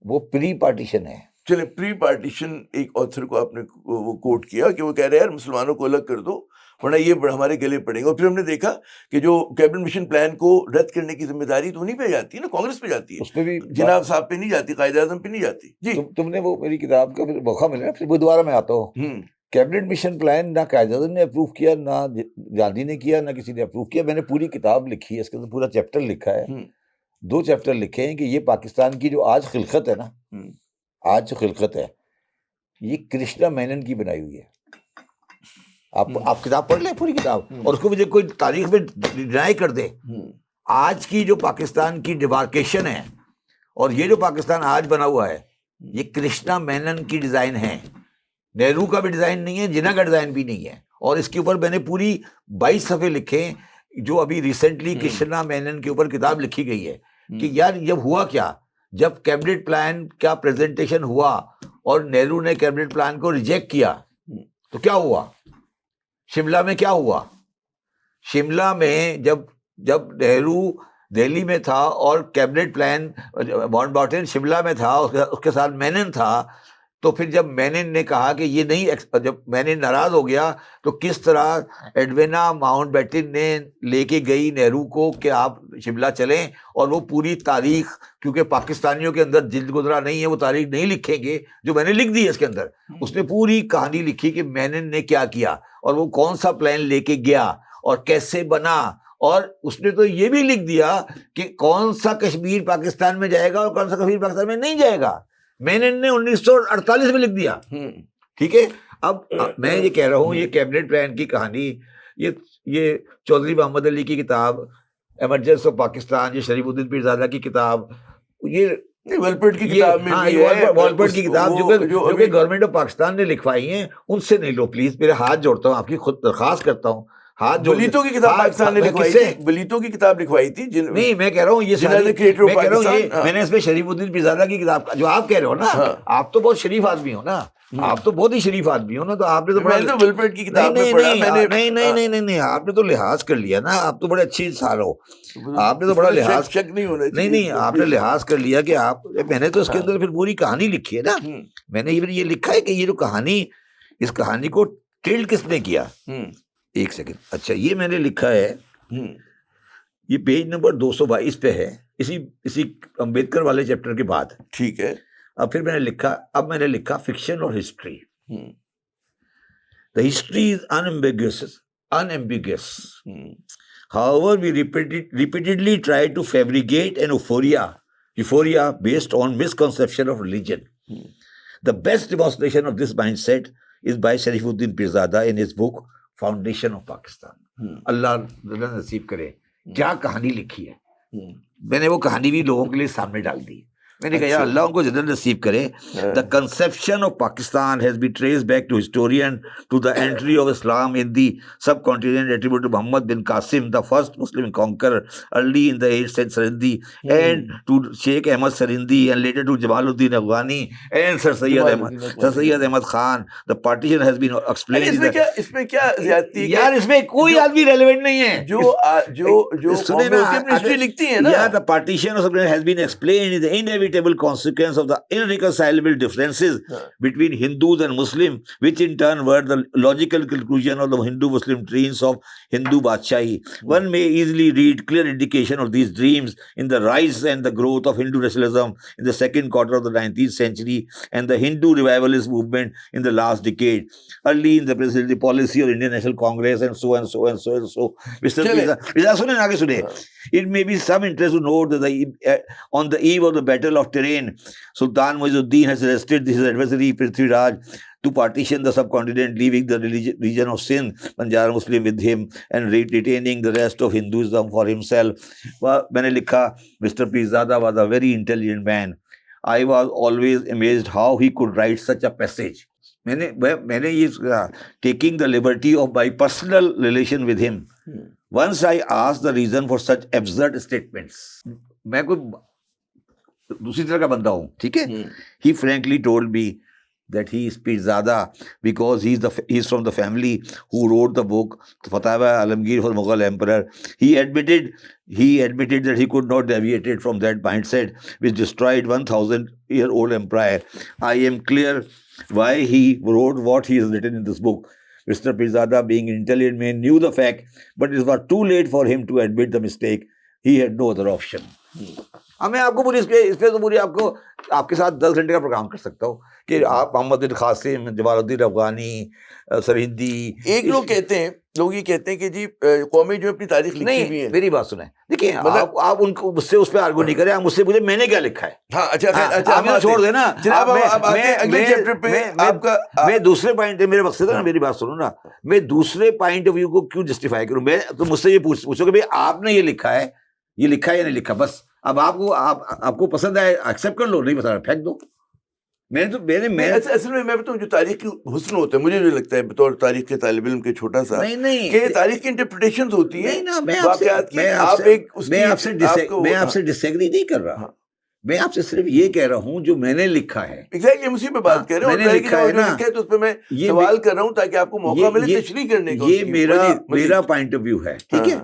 وہ پری پارٹیشن ہے. چلے, پری پارٹیشن ایک آتھر کو آپ نے وہ کوٹ کیا کہ وہ کہہ رہے ہیں یار مسلمانوں کو الگ کر دو ورنہ یہ ہمارے گلے پڑیں گے. اور پھر ہم نے دیکھا کہ جو کیبنٹ مشن پلان کو رد کرنے کی ذمہ داری تو انہیں پہ جاتی ہے نا, کانگریس پہ جاتی ہے, اس پہ بھی جناب صاحب پہ نہیں جاتی, قائد اعظم پہ نہیں جاتی. جی تم نے وہ میری کتاب کا موقع ملا, پھر بدوارہ میں آتا ہوں. کیبنٹ مشن پلان نہ قائد اعظم نے اپروو کیا, نہ گاندھی نے کیا, نہ کسی نے اپروو کیا. میں نے پوری کتاب لکھی ہے, اس کے اندر پورا چیپٹر لکھا ہے, 2 چیپٹر لکھے ہیں کہ یہ پاکستان کی جو آج خلقت ہے نا، آج جو خلقت ہے یہ کرشنا مینن کی بنائی ہوئی ہے. آپ کتاب پڑھ لیں پوری کتاب، اور اس کو مجھے کوئی تاریخ میں ڈینائی کر دے. آج کی جو پاکستان کی ڈیمارکیشن ہے اور یہ جو پاکستان آج بنا ہوا ہے یہ کرشنا مینن کی ڈیزائن ہے. نہرو کا بھی ڈیزائن نہیں ہے، جناح کا ڈیزائن بھی نہیں ہے. اور اس کے اوپر میں نے پوری 22 صفحے لکھے جو ابھی ریسنٹلی کرشنا مینن کے اوپر کتاب لکھی گئی ہے کہ یار جب ہوا کیا، جب کیبنٹ پلان کا پریزنٹیشن ہوا اور نہرو نے کیبنٹ پلان کو ریجیکٹ کیا تو کیا ہوا شملہ میں؟ کیا ہوا شملہ میں؟ جب نہرو دہلی میں تھا اور کیبنٹ پلان ماؤنٹ باٹن شملہ میں تھا، اس کے ساتھ مینن تھا، تو پھر جب مینن نے کہا کہ یہ نہیں، جب مینن ناراض ہو گیا تو کس طرح ایڈوینا ماؤنٹ بیٹن نے لے کے گئی نہرو کو کہ آپ شملہ چلیں، اور وہ پوری تاریخ، کیونکہ پاکستانیوں کے اندر جلد گزرا نہیں ہے، وہ تاریخ نہیں لکھیں گے جو میں نے لکھ دی ہے اس کے اندر. اس نے پوری کہانی لکھی کہ مینن نے کیا کیا اور وہ کون سا پلان لے کے گیا اور کیسے بنا. اور اس نے تو یہ بھی لکھ دیا کہ کون سا کشمیر پاکستان میں جائے گا اور کون سا کشمیر پاکستان میں نہیں جائے گا. مینن نے 1948 میں لکھ دیا. ٹھیک ہے، اب میں یہ کہہ رہا ہوں یہ کیبنٹ پلان کی کہانی، یہ چودھری محمد علی کی کتاب ایمرجنس آف پاکستان، یہ شریف الدین پیرزادہ کی کتاب، یہ والپٹ کی کتاب میں بھی ہے، والپٹ کی کتاب جو کہ گورنمنٹ آف پاکستان نے لکھوائی ہیں، ان سے نہیں لو پلیز. میرے ہاتھ جوڑتا ہوں، آپ کی خود درخواست کرتا ہوں، ہاتھ جوڑ. بلیتوں کی کتاب پاکستان نے لکھوائی تھی، بلیتوں کی کتاب لکھوائی تھی. نہیں میں کہہ رہا ہوں یہ میں نے اس میں شریف الدین پیرزادہ کی کتاب جو آپ کہہ رہے ہو نا، آپ تو بہت شریف آدمی ہو نا، آپ تو بہت ہی شریف آدمی ہو نا، تو آپ نے تو والپٹ کی کتاب میں پڑھا. نہیں آپ نے تو لحاظ کر لیا نا، آپ تو بڑے اچھے انسان ہو، آپ نے تو بڑا لحاظ، شک نہیں ہونا چاہیے. نہیں آپ نے لحاظ کر لیا کہ آپ، میں نے تو اس کے اندر پھر پوری کہانی لکھی ہے نا. میں نے یہ لکھا ہے کہ یہ جو کہانی، اس کہانی کو ٹیلڈ کس نے کیا. ایک سیکنڈ، اچھا یہ میں نے لکھا ہے، یہ پیج نمبر 222 پہ ہے، اسی امبیدکر والے چیپٹر کے بعد. ٹھیک ہے. اب پھر میں نے لکھا فکشن اور history. The history is unambiguous. However, we repeatedly try to fabricate an euphoria based on misconception of religion. The best demonstration of this mindset is by Sharifuddin Pirzada in his book foundation of Pakistan. Allah نصیب کرے کیا کہانی لکھی ہے. میں نے وہ کہانی بھی لوگوں کے لیے سامنے ڈال دی. میں نے کہا یا اللہ ان کو جنت نصیب کرے. The conception of Pakistan has been traced back to historian to the entry of Islam in the subcontinent attributed to Muhammad bin Qasim, the first Muslim conqueror early in the 8th century, and to Sheikh Ahmad Sarindi, and later to Jamaluddin Afghani and Sir Syed Ahmad Khan. The partition has been explained. اس میں کیا زیادتی ہے یار؟ اس میں کوئی آدمی relevant نہیں ہے. جو ہسٹری لکھتی ہے نا، the partition has been explained in the inevitable consequence of the irreconcilable differences between Hindus and Muslims, which in turn were the logical conclusion of the Hindu-Muslim dreams of Hindu Badshaahi. One may easily read clear indication of these dreams in the rise and the growth of Hindu nationalism in the second quarter of the 19th century and the Hindu revivalist movement in the last decade. Early in the presidential policy of Indian National Congress and so and so and so and so. It may be some interest to note that on the eve of the Battle of Tehran, Sultan Muizuddin has arrested his adversary Prithviraj to partition the subcontinent, leaving the region of Sindh, Banjara Muslim with him, and retaining the rest of Hinduism for himself. میں نے لکھا Mr. Pirzada was a very intelligent man. I was always amazed how he could write such a passage. میں نے یہ taking the liberty of my personal relation with him. Once I asked the reason for such absurd statements. میں کوئی دوسری طرح کا بندہ ہوں، ٹھیک ہے. He frankly told me that he is Pirzada because he is from the family who wrote the book Fatwa Alamgir for Mughal Emperor. He admitted that he could not deviate from that mindset which destroyed 1,000-year-old empire. I am clear why he wrote what he has written in this book. Mr. Pirzada, being an intelligent man, knew the fact, but it was too late for him to admit the mistake. He had no other option. اب میں آپ کو پوری اس پہ تو پوری آپ کے ساتھ 10 گھنٹے کا پروگرام کر سکتا ہوں کہ آپ محمد بن قاسم، جمال الدین افغانی، سرہندی. ایک لوگ کہتے ہیں لوگ یہ کہتے ہیں کہ جی قومیں جو اپنی تاریخ لکھتی بھی نہیں ہیں. میری بات سنیں, دیکھیں مطلب- آپ ان کو مجھ سے اس پہ آرگو نہیں کریں, آپ مجھ سے پوچھیں میں نے کیا لکھا ہے. ہاں اچھا خیر, اچھا آپ یہ چھوڑ دیں نا. جناب اب آتے ہیں اگلے چیپٹر پہ. آپ کا میں دوسرے پوائنٹ, میرے مقصد ہے نا, میری بات سنو نا, میں دوسرے پوائنٹ آف ویو کو کیوں جسٹیفائی کروں. میں تو مجھ سے یہ پوچھو کہ بھائی آپ نے یہ لکھا ہے یا نہیں لکھا, بس اب آپ کو پسند آئے ایکسیپٹ کر لو, نہیں پسند پھینک دو. اصل میں بتاؤں جو تاریخ کی حسن ہوتا ہے, مجھے جو لگتا ہے بطور تاریخ کے طالب علم کے چھوٹا سا, کہ تاریخ کی انٹرپریٹیشنز ہوتی ہیں واقعات کی. میں آپ سے ڈس ایگری نہیں کر رہا, میں آپ سے صرف یہ کہہ رہا ہوں جو میں نے لکھا ہے. ایگزیکٹلی اسی پہ بات کر رہے ہیں, اور لکھا ہے تو اس پہ میں سوال کر رہا ہوں تاکہ آپ کو موقع ملے تشریح کرنے کا. یہ میرا پوائنٹ آف ویو ہے, ٹھیک ہے,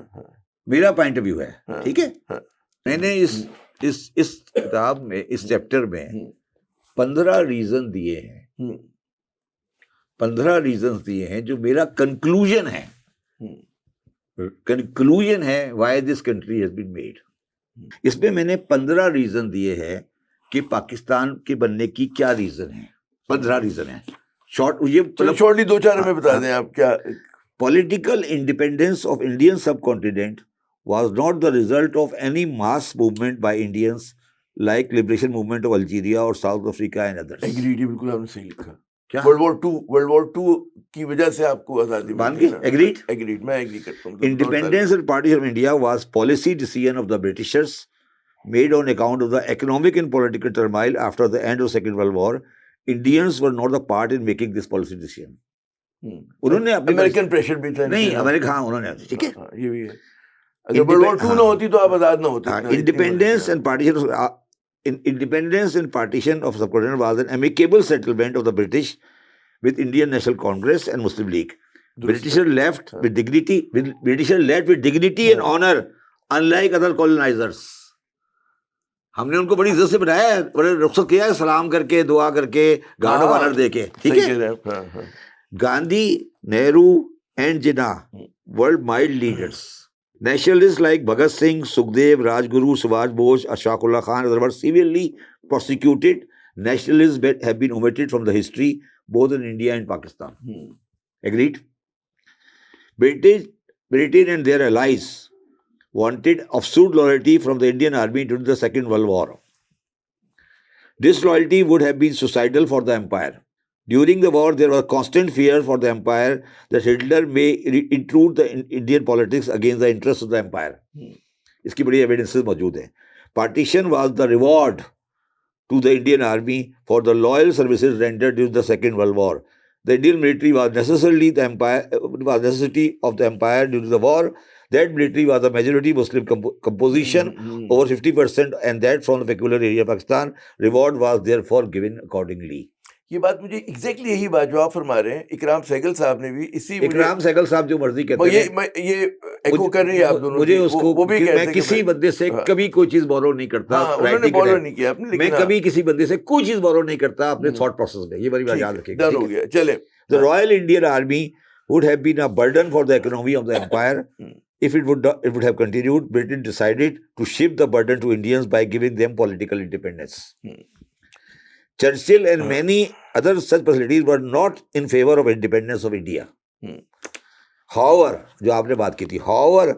میرا پوائنٹ آف ویو ہے, ٹھیک ہے. میں نے اس کتاب میں, اس چیپٹر میں 15 ریزن دیے ہیں, 15 ریزنز دیے ہیں جو میرا کنکلوژن ہے why this country has been made. اس میں میں نے 15 ریزن دیے ہیں کہ پاکستان کے بننے کی کیا ریزن ہے. 15 ریزن ہیں شارٹلی 2-4 ہمیں بتا دیں آپ کیا. Political independence of Indian sub continent was not the result of any mass movement by Indians like liberation movement of Algeria or South Africa and others. Agreed, بالکل آپ نے صحیح لکھا. کیا World War II کی وجہ سے آپ کو آزادی مان گئی. ایگریڈ, میں ایگری کرتا ہوں. Independence and partition of India was policy decision of the Britishers made on account of the economic and political turmoil after the end of Second World War. Indians were not the part in making this policy decision. انہوں نے American pressure بھی تھا. نہیں, امریکہ, ہاں انہوں نے, ٹھیک ہے, یہ بھی ہے. اگر ورلڈ وار 2 نہ ہوتی تو آپ آزاد نہ ہوتے. Independence and partition of subcontinent was an amicable settlement of the British with Indian National Congress and Muslim League. Britishers left with dignity and honor, unlike other colonizers. ہم نے ان کو بڑی عزت سے بنایا ہے, بڑے رخصت کیا ہے, سلام کر کے, دعا کر کے, گارڈ آف آنر دے کے, ٹھیک ہے. Gandhi, Nehru and Jinnah were mild leaders. Nationalists like Bhagat Singh, Sukhdev, Rajguru, Subhash Bose, Ashfaq Ullah Khan were severely prosecuted. Nationalists have been omitted from the history both in India and Pakistan. Agreed? Britain and their allies wanted absolute loyalty from the Indian army during the Second World War. This loyalty would have been suicidal for the empire. During the war, there was constant fear for the empire that Hitler may intrude the Indian politics against the interests of the empire. اس کی بڑی evidences موجود ہیں. Partition was the reward to the Indian army for the loyal services rendered during the Second World War. The Indian military was necessity of the empire during the war. That military was a majority Muslim composition, over 50%, and that from the peculiar area of Pakistan. Reward was therefore given accordingly. یہ بات مجھے exactly یہی بات جو آپ فرما رہے ہیں, اکرام سہگل صاحب نے بھی اسی, اکرام سہگل صاحب جو مرضی کہتے ہیں, یہ ایکو کر رہی ہے آپ دونوں. مجھے اس کو, میں کسی بندے سے کبھی کوئی چیز بورو نہیں کرتا, بورو نہیں کیا آپ نے, میں کبھی کسی بندے سے کوئی چیز بورو نہیں کرتا اپنے تھاٹ پروسیس میں, یہ بڑی بات یاد رکھیے. ڈن ہو گیا, چلے. The Royal Indian Army would have been a burden for the economy of the empire. If it would have continued, Britain decided to shift the burden to Indians by giving them political independence. Churchill and many other such personalities were not in favor of independence of India. However, جو آپ نے بات کی تھی, however,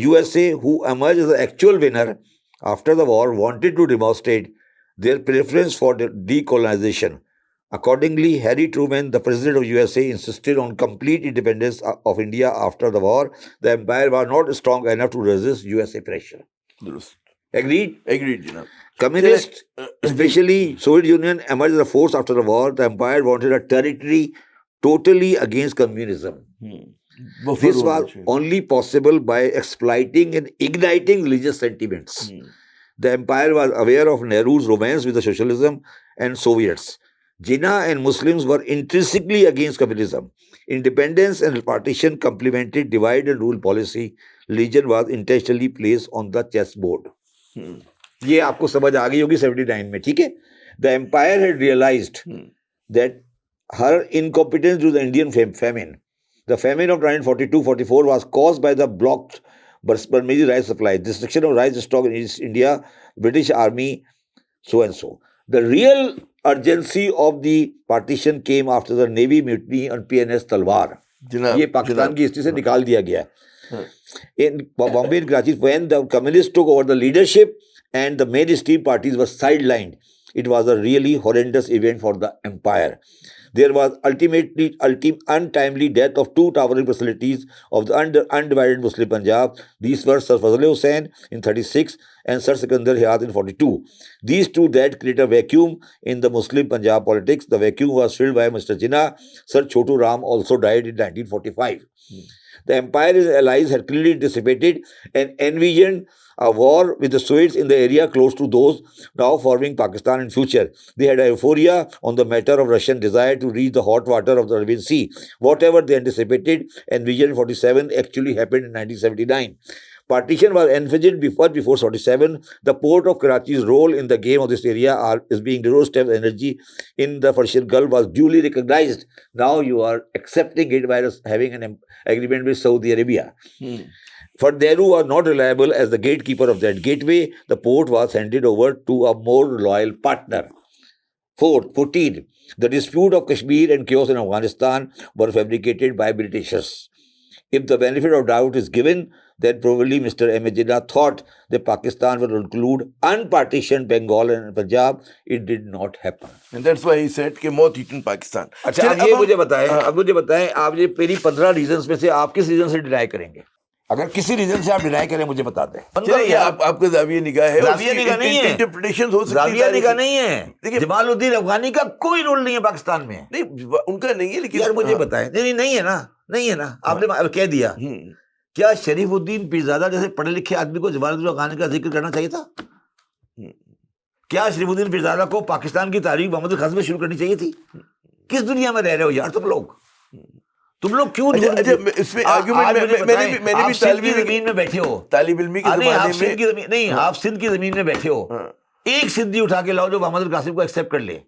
USA, who emerged as the actual winner after the war, wanted to demonstrate their preference for decolonization. Accordingly, Harry Truman, the president of USA, insisted on complete independence of India after the war. The empire was not strong enough to resist USA pressure. Agreed? Agreed, Janab. Communists, especially Soviet Union, emerged as a force after the war. The empire wanted a territory totally against communism. This was only possible by exploiting and igniting religious sentiments. The empire was aware of Nehru's romance with the socialism and Soviets. Jinnah and Muslims were intrinsically against communism. Independence and partition complemented divide and rule policy. Religion was intentionally placed on the chessboard. یہ آپ کو سمجھ آ گئی ہوگی 79 میں, ٹھیک ہے. The empire had realized that her incompetence to the Indian famine. The famine of 1942-44 was caused by the blocked Burmese rice supply, destruction of rice stock in East India, British Army, so and so. The real urgency of the partition came after the Navy mutiny on PNS Talwar. جناب یہ پاکستان کی history سے نکال دیا گیا ہے. In Bombay and Karachi, when the communists took over the leadership and the mainstream parties were sidelined, it was a really horrendous event for the empire. There was untimely death of two towering personalities of the undivided Muslim Punjab. These were Sir Fazl Hussain in 36 and Sir Sikandar Hayat in 42. These two deaths created a vacuum in the Muslim Punjab politics. The vacuum was filled by Mr. Jinnah. Sir Chotu Ram also died in 1945. The empire's allies had clearly anticipated and envisioned a war with the Swedes in the area close to those now forming Pakistan in future. They had a euphoria on the matter of Russian desire to reach the hot water of the Arabian Sea. Whatever they anticipated and vision 47 actually happened in 1979. Partition was envisaged before 47. The port of Karachi's role in the game of this area is being Eurostep energy in the Persian Gulf was duly recognized. Now you are accepting it by having an agreement with Saudi Arabia. For Nehru was not reliable as the gatekeeper of that gateway. The port was handed over to a more loyal partner. 14. The dispute of Kashmir and chaos in Afghanistan were fabricated by Britishers. If the benefit of doubt is given, then probably Mr. M. A. Jinnah thought that Pakistan would include unpartitioned Bengal and Punjab. It did not happen. And that's why he said کہ موت eaten Pakistan. اچھا اب یہ مجھے بتائیں آپ یہ میری 15 ریزنز میں سے آپ کس ریزن سے ڈینائی کریں گے؟ اگر کسی ریزن سے آپ ڈینائی کریں مجھے بتا دیں. آپ کا زاویہ نگاہ ہے، زاویہ نگاہ نہیں ہے، انٹرپریٹیشن ہو سکتی ہے، زاویہ نگاہ نہیں ہے. جمال الدین افغانی کا کوئی رول نہیں ہے پاکستان میں. نہیں ان کا نہیں ہے، لیکن یار مجھے بتائیں. نہیں ہے نا، نہیں ہے نا. آپ نے کہہ دیا. کیا شریف الدین پیرزادہ جیسے پڑھے لکھے آدمی کو جمال الدین افغانی کا ذکر کرنا چاہیے تھا؟ کیا شریف الدین پیرزادہ کو پاکستان کی تاریخ محمد القاسم میں شروع کرنی چاہیے تھی؟ کس دنیا میں رہ رہے ہو یار تم لوگ کیوں اس میں آرگیومنٹ میں نے بھی سندھ کی زمین میں بیٹھے ہو، طالب علمی کے زمانے میں نہیں آپ سندھ کی زمین میں بیٹھے ہو، ایک سندھی اٹھا کے لاؤ جو محمد القاسم کو ایکسیپٹ کر لے.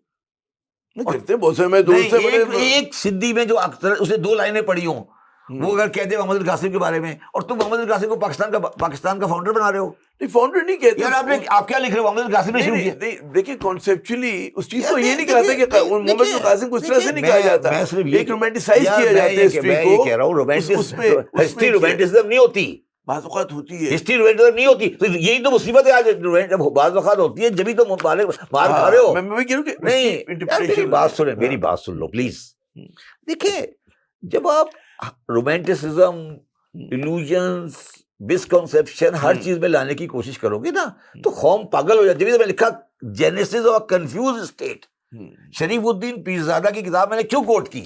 بہت سے میں دوست ایک سندھی میں جو اسے 2 لائنیں پڑھی ہوں وہ اگر کہہ دے محمد القاسم کے بارے میں، اور تم محمد القاسم کو پاکستان کا فاؤنڈر بنا رہے ہو. فاؤنڈر نہیں کہتے یار آپ کیا لکھ رہے ہو؟ محمد القاسم نے شروع کیا. دیکھیں کانسیپچولی اس چیز کو یہ نہیں کہا تھا کہ محمد القاسم کو اس طرح سے نہیں کہا جاتا، ایک رومانٹیسائز کیا جاتا ہے ہسٹری کو. میں کہہ رہا ہوں ہسٹری رومانٹسزم نہیں ہوتی، بعض اوقات ہوتی ہے. ہسٹری رومانٹسزم نہیں ہوتی. تو یہی تو مصیبت ہے آج، جب بعض اوقات ہوتی ہے جبھی تو مار کھا رہے ہو. میں کہہ رہا ہوں کہ نہیں میری بات سنیں، میری بات سن لو پلیز. دیکھیں جب آپ رومانٹسزم، ایلوژنس، مسکنسیپشن ہر چیز میں لانے کی کوشش کرو گے نا تو قوم پاگل ہو جاتی ہے. میں لکھا جینیسس آف کنفیوز اسٹیٹ، شریف الدین پیرزادہ کی کتاب میں نے کیوں کوٹ کی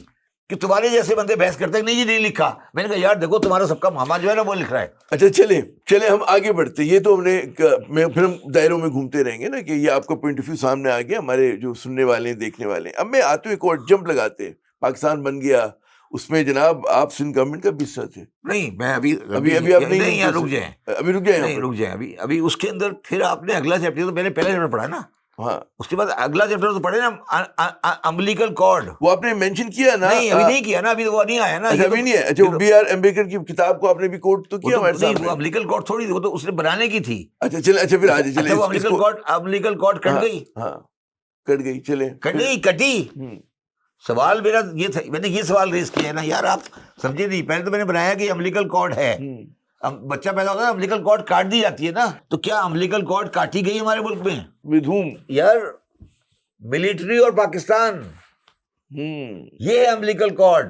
کہ تمہارے جیسے بندے بحث کرتے ہیں نہیں یہ نہیں لکھا. میں نے کہا یار دیکھو تمہارا سب کا ماما جو ہے نا وہ لکھ رہا ہے. اچھا چلیں ہم آگے بڑھتے. یہ تو ہم نے پھر ہم دائروں میں گھومتے رہیں گے نا کہ یہ آپ کا پوائنٹ آف ویو سامنے آ گیا، ہمارے جو سننے والے ہیں دیکھنے والے ہیں. اب میں آتے ایک اور جمپ لگاتے، پاکستان بن گیا، اس میں جناب آپ سندھ گورنمنٹ کا بھی حصہ تھے. نہیں میں ابھی آپ نہیں رک جائیں ابھی اس کے اندر پھر آپ نے اگلا چیپٹر تو میں نے پہلا چیپٹر پڑھا ہے نا. ہاں اس کے بعد اگلا چیپٹر تو پڑھے نا امبلیکل کارڈ. وہ آپ نے مینشن کیا نا؟ نہیں ابھی نہیں کیا نا، ابھی وہ نہیں آیا نا. ابھی نہیں ہے. اچھا بی آر امبیڈکر کی کتاب کو آپ نے بھی کوٹ تو کیا ہمارے ساتھ. وہ امبلیکل کارڈ تھوڑی وہ تو اس نے بنانے کی تھی. اچھا چلے اچھا پھر آج چلے امبلیکل کارڈ کٹ گئی. ہاں کٹ گئی. چلے کٹی. سوال میرا یہ تھا، میں نے یہ سوال ریز کیا ہے نا یار آپ سمجھے نہیں. پہلے تو میں نے بنایا کہ امبلیکل کارڈ ہے، بچہ پیدا ہوتا ہے امبلیکل کارڈ کاٹ دی جاتی ہے نا. تو کیا امبلیکل کارڈ کاٹی گئی ہمارے ملک میں؟ بدھوم یار ملٹری اور پاکستان یہ ہے امبلیکل کارڈ.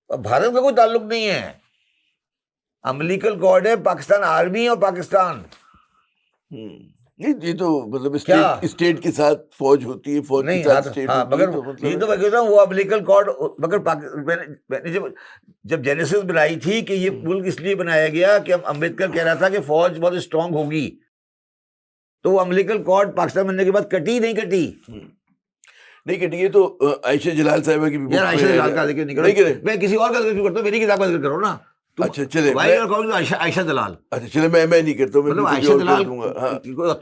بھارت کا کوئی تعلق نہیں ہے. امبلیکل کارڈ ہے پاکستان آرمی اور پاکستان. یہ تو مطلب اسٹیٹ کے ساتھ فوج ہوتی ہے، فوج نہیں مگر یہ تو میں کہتا ہوں وہ امبلیکل کارڈ. مگر جب جینیسس بنائی تھی کہ یہ ملک اس لیے بنایا گیا کہ امبیڈکر کہہ رہا تھا کہ فوج بہت اسٹرانگ ہوگی، تو وہ امبلیکل کارڈ پاکستان بننے کے بعد کٹی نہیں کٹی. یہ تو عائشہ جلال صاحبہ کی بھی. عائشہ جلال کا ذکر نہیں کرو، میں کسی اور کا ذکر کرتا ہوں، میری کتاب کا ذکر کرو نا. اچھا چلے عائشہ جلال. اچھا چلے میں نہیں کرتا ہوں. عائشہ جلال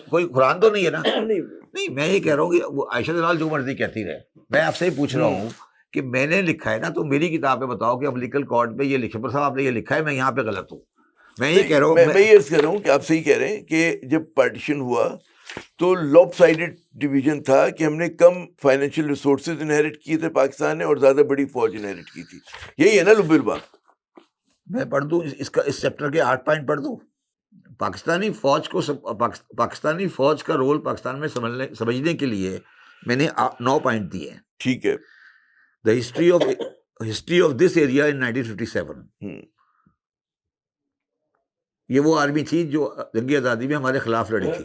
کوئی قرآن تو نہیں ہے نا. نہیں میں یہ کہہ رہا ہوں کہ وہ عائشہ جلال جو مرضی کہتی رہے. میں آپ سے ہی پوچھ رہا ہوں کہ میں نے لکھا ہے نا، تو میری کتاب پہ بتاؤ کہ امبلیکل کارڈ پہ یہ لکھے پر صاحب آپ نے یہ لکھا ہے، میں یہاں پہ غلط ہوں. میں یہ کہہ رہا ہوں، میں یہ کہہ رہا ہوں کہ آپ صحیح کہہ رہے ہیں کہ جب پارٹیشن ہوا تو لوپ سائڈڈ ڈویژن تھا کہ ہم نے کم فائنینشیل ریسورسز انہیرٹ کیے تھے پاکستان نے اور زیادہ بڑی فوج انہیرٹ کی تھی. یہی ہے نا لب الباب؟ میں پڑھ دوں اس چیپٹر کے 8 پوائنٹ پڑھ دوں. پاکستانی فوج کا رول پاکستان میں سمجھنے کے لیے میں نے 9 پوائنٹ دیے ہیں. ٹھیک ہے. The history of this area in 1957. یہ وہ آرمی تھی جو جنگی آزادی میں ہمارے خلاف لڑی تھی.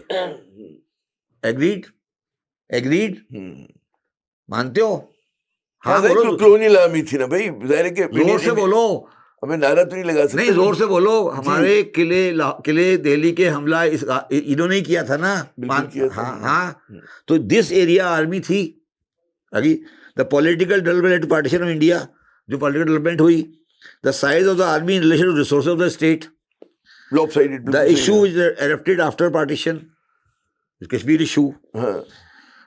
ایگریڈ مانتے ہو؟ ہاں کلونیل آرمی تھی نا بھائی. ظاہر ہے کہ زور سے بولو. ہمیں نعرہ تو نہیں لگا سکتے. نہیں زور سے بولو. ہمارے قلعے دہلی کے حملہ انہوں نے کیا تھا نا. ہاں تو دس ایریا آرمی تھی. The political development partition of India, جو پولیٹیکل ڈیولپمنٹ ہوئی. The size of the army in relation to resources of the state. The issue is erupted after partition, Kashmir issue.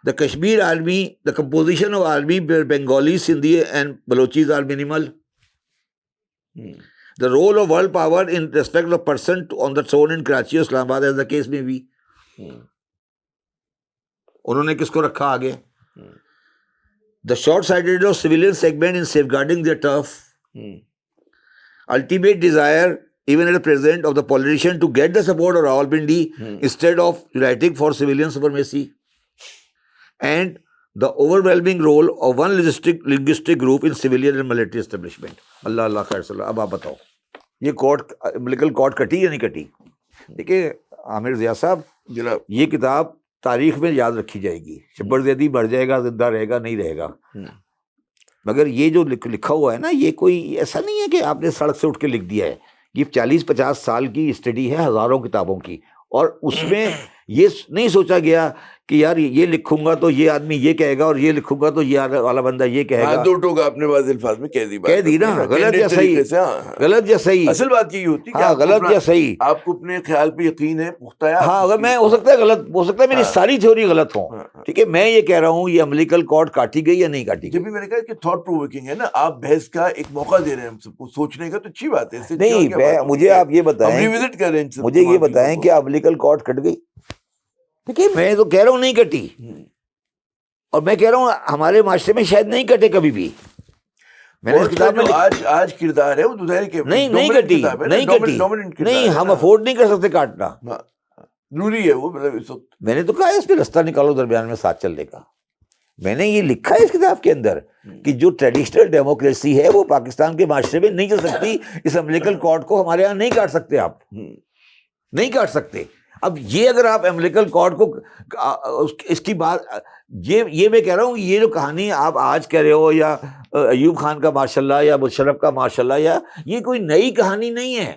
The Kashmir army, the composition of army, Bengalis, Sindhi and Balochis are minimal. The role of world power in respect of person on the throne in Karachi or Islamabad, as the case may be. انہوں نے کس کو رکھا آگے؟ The short-sighted of civilian segment in safeguarding their turf. Ultimate desire, even at the present, of the politician to get the support of Rawalpindi instead of uniting for civilian supremacy. And the overwhelming role of one linguistic group in civilian and military establishment. اللہ اللہ خیر صلی اللہ. اب آپ بتاؤ یہ court امبلیکل کورڈ کٹی یا نہیں کٹی؟ دیکھیے عامر ضیاء صاحب جناب, یہ کتاب تاریخ میں یاد رکھی جائے گی. شبر زیدی مر جائے گا, زندہ رہے گا, نہیں رہے گا, مگر یہ جو لکھا ہوا ہے نا, یہ کوئی ایسا نہیں ہے کہ آپ نے سڑک سے اٹھ کے لکھ دیا ہے. یہ 40-50 سال کی اسٹڈی ہے, ہزاروں کتابوں کی, اور اس میں یہ نہیں سوچا گیا کہ یار یہ لکھوں گا تو یہ آدمی یہ کہے گا اور یہ لکھوں گا تو یہ والا بندہ یہ کہے گا. دو ٹوک آپ نے بعض الفاظ میں کہہ دی نا, غلط یا صحیح, غلط یا صحیح. اصل بات یہی ہوتی ہے کہ غلط یا صحیح, آپ کو اپنے خیال پہ یقین ہے پختہ ہے. ہاں اگر میں ہو سکتا ہے غلط, ہو سکتا ہے میری ساری تھیوری غلط ہوں, ٹھیک ہے, میں یہ کہہ رہا ہوں یہ امبلیکل کارڈ کاٹی گئی یا نہیں کاٹی گئی. جب بھی میں نے کہا کہ تھاٹ پرووکنگ ہے نا, آپ بحث کا ایک موقع دے رہے ہیں ہم سب کو سوچنے کا, تو اچھی بات ہے. نہیں مجھے آپ یہ بتائیں, ریوزٹ کر رہے ہیں, مجھے یہ بتائیں کہ امبلیکل کارڈ کٹ گئی. دیکھیے میں تو کہہ رہا ہوں نہیں کٹی, اور میں کہہ رہا ہوں ہمارے معاشرے میں شاید نہیں کٹے کبھی بھی. میں نے اس کتاب میں آج کردار ہے وہ ظاہر کہ نہیں کٹی, نہیں کٹی, نہیں, ہم افورڈ نہیں کر سکتے کاٹنا, ضروری ہے وہ. مطلب اس وقت میں نے تو کہا اس پہ رستہ نکالو درمیان میں ساتھ چلنے کا. میں نے یہ لکھا ہے اس کتاب کے اندر کہ جو ٹریڈیشنل ڈیموکریسی ہے وہ پاکستان کے معاشرے میں نہیں چل سکتی. اس امبلیکل کارڈ کو ہمارے یہاں نہیں کاٹ سکتے, آپ نہیں کاٹ سکتے. اب یہ اگر آپ امبلیکل کارڈ کو اس کی بات, یہ میں کہہ رہا ہوں, یہ جو کہانی آپ آج کہہ رہے ہو یا ایوب خان کا ماشاء اللہ یا مشرف کا ماشاء اللہ, یا یہ کوئی نئی کہانی نہیں ہے.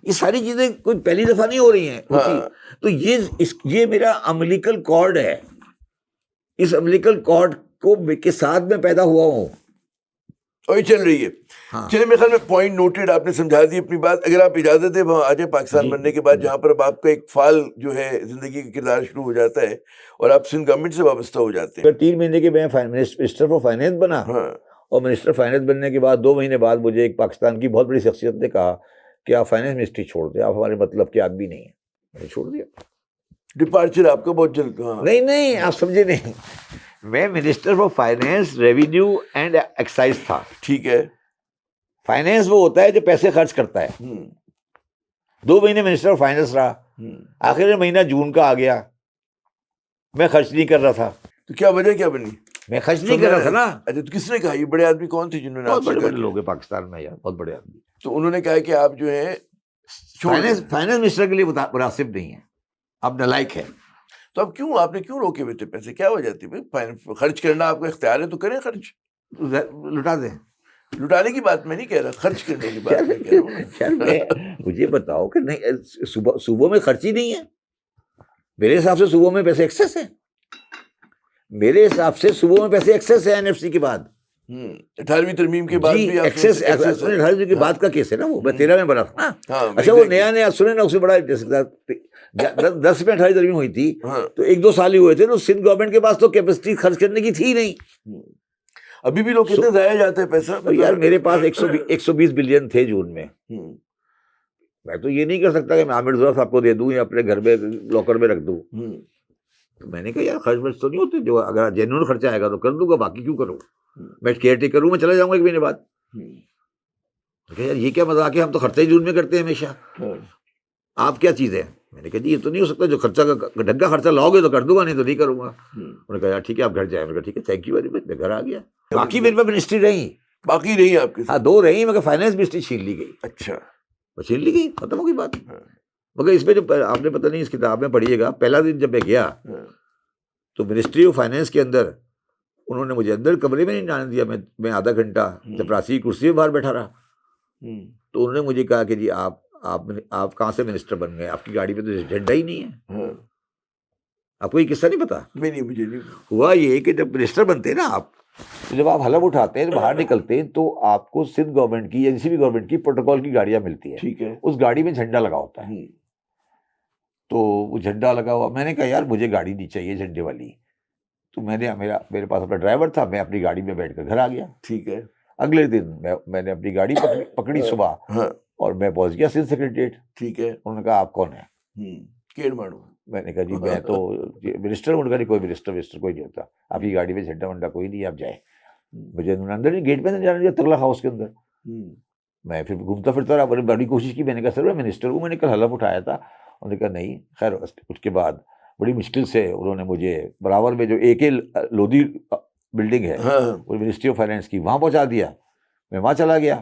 یہ ساری چیزیں کوئی پہلی دفعہ نہیں ہو رہی ہیں. تو یہ میرا امبلیکل کارڈ ہے. اس امبلیکل کارڈ کو کے ساتھ میں پیدا ہوا ہوں اور یہ چل رہی ہے. چلے میرے خیال میں پوائنٹ نوٹڈ, آپ نے سمجھا دی اپنی بات. اگر آپ اجازت دیں وہاں آ جائیں پاکستان بننے کے بعد, جہاں پر اب آپ کا ایک فعال جو ہے زندگی کا کردار شروع ہو جاتا ہے اور آپ سندھ گورنمنٹ سے وابستہ ہو جاتے ہیں. 3 مہینے کے میں منسٹر فار فائنینس بنا, اور منسٹر فائنینس بننے کے بعد 2 مہینے بعد مجھے ایک پاکستان کی بہت بڑی شخصیت نے کہا کہ آپ فائنینس منسٹری چھوڑ دیں, آپ ہمارے مطلب کے آدمی نہیں ہیں. میں نے چھوڑ دیا. ڈپارچر آپ کا بہت جلد. نہیں آپ سمجھے نہیں, میں minister for finance, revenue and excise تھا. ٹھیک ہے. فائنینس وہ ہوتا ہے جو پیسے خرچ کرتا ہے. 2 مہینے منسٹر آف فائنینس رہا, آخر مہینہ جون کا آ گیا, میں خرچ نہیں کر رہا تھا. تو کیا وجہ کیا بنی؟ میں خرچ نہیں کر رہا تھا نا. اچھا, تو کس نے کہا؟ یہ بڑے آدمی کون تھے جنہوں نے؟ بہت بڑے لوگ ہیں پاکستان میں یار, بہت بڑے آدمی. تو انہوں نے کہا کہ آپ جو ہے فائنینس منسٹر کے لیے مناسب نہیں ہے, آپ نالائق ہے. تو اب کیوں آپ نے کیوں روکے ہوئے تھے پیسے؟ کیا وجہ تھی؟ خرچ کرنا آپ کا اختیار ہے تو کریں خرچ, لٹا دیں. لٹانے کی بات میں نہیں کہہ رہا, خرچ کرنے کی بات میں کہہ رہا ہوں. مجھے بتاؤ کہ نہیں صوبوں میں خرچ ہی نہیں ہے. میرے حساب سے صوبوں میں پیسے ایکسیس ہیں. میرے حساب سے صوبوں میں پیسے ایکسیس ہے NFC کے بعد. 18ویں ترمیم کے بعد بھی ایکسیس. 18ویں کے بعد کا کیس ہے نا وہ, میں 13 میں بنا تھا نا. اچھا وہ نیا سنے نا, اس سے بڑا 10 میں 28 ترمیم ہوئی تھی تو 1-2 سال ہی ہوئے تھے. تو سندھ گورنمنٹ کے پاس تو کیپیسٹی خرچ کرنے کی تھی نہیں. ابھی بھی لوگ کتنے ضائع جاتے ہیں پیسہ. یار میرے پاس 120 بلین تھے جون میں. میں تو یہ نہیں کر سکتا کہ میں عامر ضیاء صاحب کو دے دوں یا اپنے گھر میں لاکر میں رکھ دوں. تو میں نے کہا یار خرچ ورچ تو نہیں ہوتے، جو اگر جینوئن خرچہ آئے گا تو کر دوں گا، باقی کیوں کروں، میں کیئر ٹیکر ہوں، میں چلا جاؤں گا 1 مہینے بعد۔ تو کہا یار یہ کیا مذاق ہے، ہم تو خرچہ ہی جون میں کرتے ہیں ہمیشہ، آپ کیا چیز ہے؟ میں نے کہا جی یہ تو نہیں ہو سکتا، جو خرچہ کا ڈھنگا خرچہ لاؤ گے تو کر دوں گا، نہیں تو نہیں کروں گا۔ انہوں نے کہا یار ٹھیک ہے آپ گھر جائیں۔ میں نے کہا ٹھیک ہے تھینک یو ویری مچ، میں گھر آ گیا۔ باقی میرے پاس منسٹری رہی، باقی نہیں آپ کے ہاں 2 رہی، مگر فائنانس منسٹری چھین لی گئی۔ اچھا، وہ چھین لی گئی، ختم ہو گئی بات۔ مگر اس میں جو آپ نے پتہ نہیں اس کتاب میں پڑھیے گا، پہلا دن جب میں گیا تو منسٹری آف فائنانس کے اندر انہوں نے مجھے اندر کمرے میں نہیں جانے دیا۔ میں آدھا گھنٹہ چپراسی کی کرسی میں باہر بیٹھا رہا، تو انہوں نے مجھے کہا کہ جی آپ کہاں سے منسٹر بن گئے، آپ کی گاڑی پہ تو جھنڈا ہی نہیں ہے۔ آپ کو یہ قصہ نہیں پتا؟ نہیں مجھے نہیں ہوا یہ کہ جب منسٹر بنتے ہیں نا آپ، تو جب آپ حلف اٹھاتے ہیں باہر نکلتے ہیں تو آپ کو سندھ گورنمنٹ کی یا کسی بھی گورنمنٹ کی پروٹوکول کی گاڑیاں ملتی ہیں، ٹھیک ہے، اس گاڑی میں جھنڈا لگا ہوتا ہے۔ تو وہ جھنڈا لگا ہوا، میں نے کہا یار مجھے گاڑی نہیں چاہیے جھنڈے والی، تو میرے پاس اپنا ڈرائیور تھا، میں اپنی گاڑی میں بیٹھ کر گھر آ گیا۔ ٹھیک ہے، اگلے دن میں نے اپنی گاڑی پکڑی صبح، اور میں پہنچ گیا سندھ سیکریٹریٹ۔ ٹھیک ہے، انہوں نے کہا آپ کون ہیں؟ کیڑ مارو۔ میں نے کہا جی میں تو منسٹر ہوں۔ نہیں کوئی منسٹر کوئی نہیں ہوتا، آپ کی گاڑی میں جھنڈا ونڈا کوئی نہیں، آپ جائیں۔ مجھے اندر نہیں، گیٹ پہ نہیں جانا دیا، تغلا ہاؤس کے اندر۔ میں پھر گھومتا پھرتا رہا، بڑی کوشش کی، میں نے کہا سر میں منسٹر ہوں، میں نے کل حلف اٹھایا تھا۔ انہوں نے کہا نہیں خیر۔ اس کے بعد بڑی مشکل سے انہوں نے مجھے براور میں جو AK لودھی بلڈنگ ہے وہ منسٹری آف فائنانس کی، وہاں پہنچا دیا۔ میں وہاں چلا گیا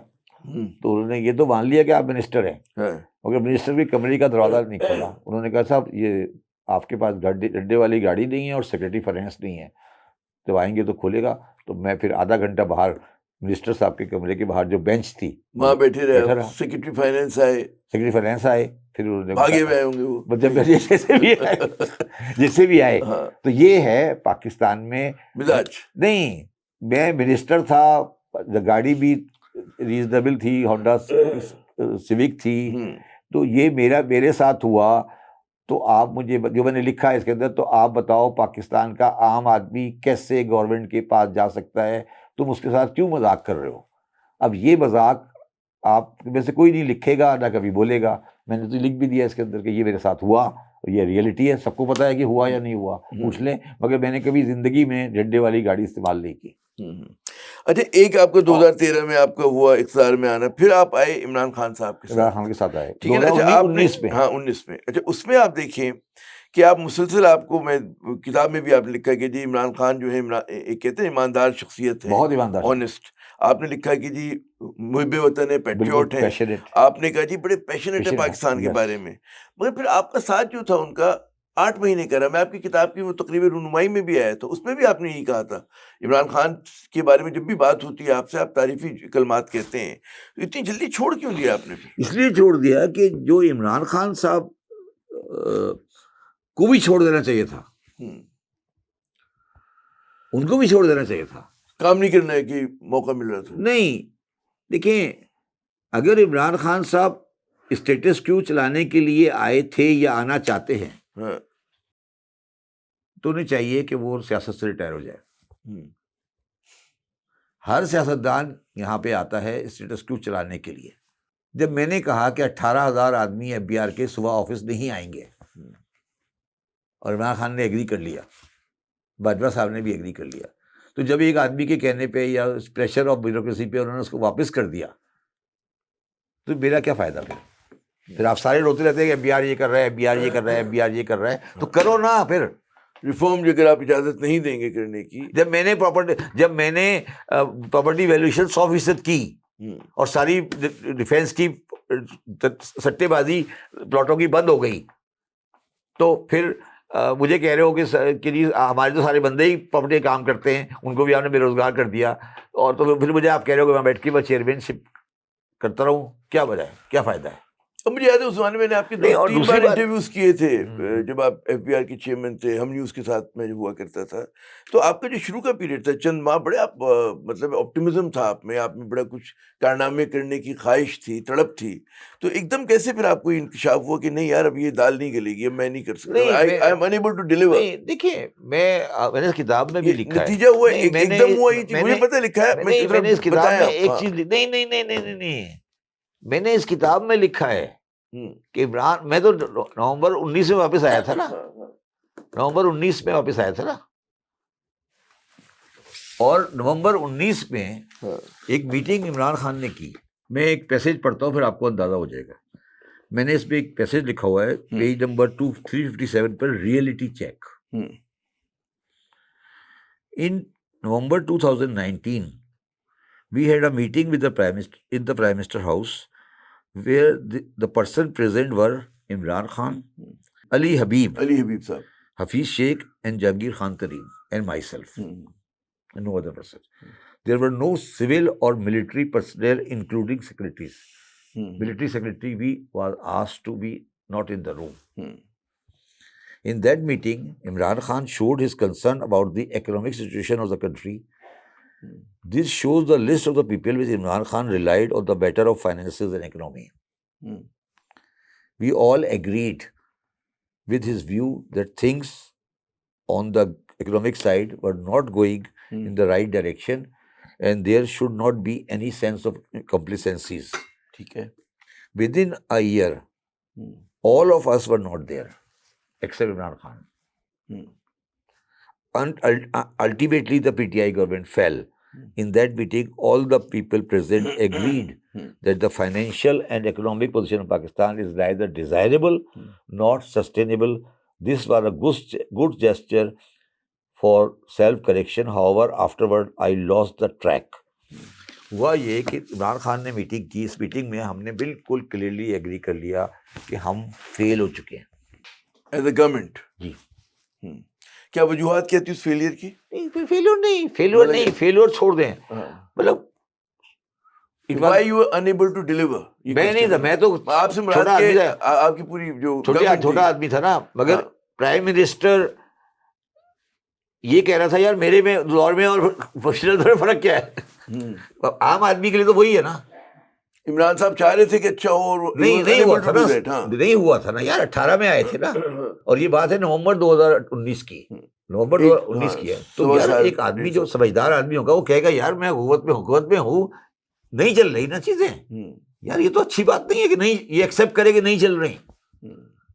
تو انہوں نے یہ تو مان لیا کہ آپ منسٹر ہیں، مگر منسٹر کی کمرے کا دروازہ نہیں کھولا۔ انہوں نے کہا صاحب یہ آپ کے پاس ڈنڈے والی گاڑی نہیں ہے اور سیکرٹری فائنانس نہیں ہے، تو آئیں گے تو کھولے گا۔ تو میں پھر آدھا گھنٹہ باہر منسٹر صاحب کے کمرے کے باہر جو بینچ تھی وہاں بیٹھے رہے۔ سیکرٹری فائنانس آئے، پھر انہوں نے بھاگے ہوئے ہوں گے وہ، جیسے بھی آئے۔ تو یہ ہے پاکستان میں مزاج۔ نہیں میں منسٹر تھا، گاڑی بھی ریزنیبل تھی، ہونڈا سیوک تھی، تو یہ میرے ساتھ ہوا۔ تو آپ مجھے جو میں نے لکھا ہے اس کے اندر، تو آپ بتاؤ پاکستان کا عام آدمی کیسے گورنمنٹ کے پاس جا سکتا ہے، تم اس کے ساتھ کیوں مذاق کر رہے ہو؟ اب یہ مذاق آپ میں سے کوئی نہیں لکھے گا نہ کبھی بولے گا۔ میں نے تو لکھ بھی دیا اس کے اندر کہ یہ میرے ساتھ ہوا، یہ ریئلٹی ہے، سب کو پتا ہے کہ ہوا یا نہیں ہوا، پوچھ لیں۔ مگر میں نے کبھی زندگی میں جھنڈے والی گاڑی استعمال نہیں کی۔ اچھا، ایک آپ کو 2013 میں آپ کا ہوا اقتدار میں آنا، پھر آپ آئے عمران خان صاحب کے ساتھ۔ عمران خان کے ساتھ آئے، ٹھیک ہے نا؟ اچھا، 19 میں۔ ہاں 19 میں۔ اچھا، اس میں آپ دیکھیں کہ آپ مسلسل، آپ کو میں کتاب میں بھی آپ نے لکھا ہے کہ جی عمران خان جو ہے ایک کہتے ہیں ایماندار شخصیت ہے، بہت ایماندار، آنیسٹ۔ آپ نے لکھا ہے کہ جی محب وطن ہے، پیٹریوٹ ہے، آپ نے کہا جی بڑے پیشنیٹ ہے پاکستان کے بارے میں۔ مگر پھر آپ کا ساتھ جو تھا ان کا 8 مہینے کا رہا۔ میں آپ کی کتاب کی وہ تقریباً رونمائی میں بھی آیا تھا، اس میں بھی آپ نے یہی کہا تھا عمران خان کے بارے میں جب بھی بات ہوتی ہے آپ سے، آپ تعریفی کلمات کہتے ہیں۔ اتنی جلدی چھوڑ کیوں دیا آپ نے؟ اس لیے چھوڑ دیا کہ جو عمران خان صاحب کو بھی چھوڑ دینا چاہیے تھا، ان کو بھی چھوڑ دینا چاہیے تھا، کام نہیں کرنے کی موقع مل رہا تھا۔ نہیں دیکھیں، اگر عمران خان صاحب اسٹیٹس کیو چلانے کے لیے آئے تھے یا آنا چاہتے ہیں تو انہیں چاہیے کہ وہ سیاست سے ریٹائر ہو جائے۔ ہر سیاستدان یہاں پہ آتا ہے اسٹیٹس کیو چلانے کے لیے۔ جب میں نے کہا کہ 18,000 آدمی FBR کے صبح آفس نہیں آئیں گے، اور عمران خان نے ایگری کر لیا، باجوہ صاحب نے بھی ایگری کر لیا، تو جب ایک آدمی کے کہنے پہ یا پریشر آف بیوروکریسی پہ انہوں نے اس کو واپس کر دیا تو میرا کیا فائدہ؟ پھر آپ سارے روتے رہتے ہیں کہ FBR یہ کر رہا ہے، FBR یہ کر رہا ہے، FBR یہ کر رہا ہے، تو کرو نا پھر ریفارم جو اگر آپ اجازت نہیں دیں گے کرنے کی۔ جب میں نے پراپرٹی ویلیوشن 100% کی اور ساری ڈیفینس کی سٹے بازی پلاٹوں کی بند ہو گئی، تو پھر مجھے کہہ رہے ہو کہ جی ہمارے تو سارے بندے ہی پراپرٹی کام کرتے ہیں، ان کو بھی آپ نے بے روزگار کر دیا، اور تو پھر مجھے آپ کہہ رہے ہو کہ میں بیٹھ کے بس چیئرمین شپ کرتا رہوں، کیا وجہ ہے، کیا فائدہ ہے؟ اب مجھے یاد ہے اس زمانے میں نے آپ کے 2-3 بار انٹرویوز کیے تھے جب آپ FBR کے چیئرمین تھے، ہم نیوز کے ساتھ میں ہوا کرتا تھا، تو آپ کا جو شروع کا پیریڈ تھا چند ماہ، بڑے آپ مطلب آپٹیمزم تھا آپ میں بڑا کچھ کارنامے کرنے کی خواہش تھی، تڑپ تھی، تو ایک دم کیسے پھر آپ کو انکشاف ہوا کہ نہیں یار اب یہ دال نہیں گلے گی، اب میں نہیں کر سکتا، I am unable to deliver؟ دیکھیے میں نے اس کتاب میں بھی لکھا ہے، نتیجہ ہوا ایک دم ہوا، یہ مجھے پتہ لکھا ہے، میں نے اس کتاب میں ایک چیز نہیں، میں نے اس کتاب میں لکھا ہے کہ عمران، میں تو نومبر 19 میں واپس آیا تھا نا، نومبر 19 میں واپس آیا تھا نا, اور نومبر 19 میں ایک میٹنگ عمران خان نے کی. میں ایک پیسج پڑھتا ہوں پھر آپ کو اندازہ ہو جائے گا. میں نے اس میں ایک پیسج لکھا ہوا ہے page number 357 per, reality check. In November 2019, we had a meeting with the Prime Minister in the Prime Minister House, where the person present were Imran Khan, Ali Habib صاحب, Hafiz Sheikh, and Jahangir Khan Tareem, and myself, and no other person. There were no civil or military personnel, including secretaries. Military secretary was asked to be not in the room. In that meeting, Imran Khan showed his concern about the economic situation of the country. This shows the list of the people which Imran Khan relied on the matter of finances and economy. We all agreed with his view that things on the economic side were not going in the right direction, and there should not be any sense of complacencies. Within a year, all of us were not there, except Imran Khan. Ultimately, the PTI government fell. In that meeting, all the people present agreed that the financial and economic position of Pakistan is neither desirable nor sustainable. This was a good gesture for self-correction. However, afterward, I lost the track. ہوا یہ کہ عمران خان نے meeting کی. اس meeting میں ہم نے بالکل clearly agri کر لیا کہ ہم فیل ہو چکے ہیں ایز اے گورنمنٹ. جی. کیا وجوہات کیا تھی اس فیلئر کی؟ فیلور چھوڑ دیں. مطلب why you were unable to deliver. میں نہیں تھا, میں تو آپ سے مراد کہ آپ کی پوری جو چھوٹا آدمی تھا نا, مگر پرائم منسٹر یہ کہہ رہا تھا یار میرے میں دور میں اور بشیر میں فرق کیا ہے. عام آدمی کے لیے تو وہی ہے نا. عمران صاحب چاہ رہے تھے کہ اچھا ہو, نہیں ہوا تھا نا یار. 18 میں آئے تھے نا, اور یہ بات ہے نومبر 2019 کی. نومبر 2019 کی ہے. تو یار ایک آدمی جو سمجھدار آدمی ہوگا وہ کہے گا یار میں حکومت میں ہوں, نہیں چل رہی نا چیزیں, یار یہ تو اچھی بات نہیں ہے کہ نہیں, یہ ایکسیپٹ کرے کہ نہیں چل رہی.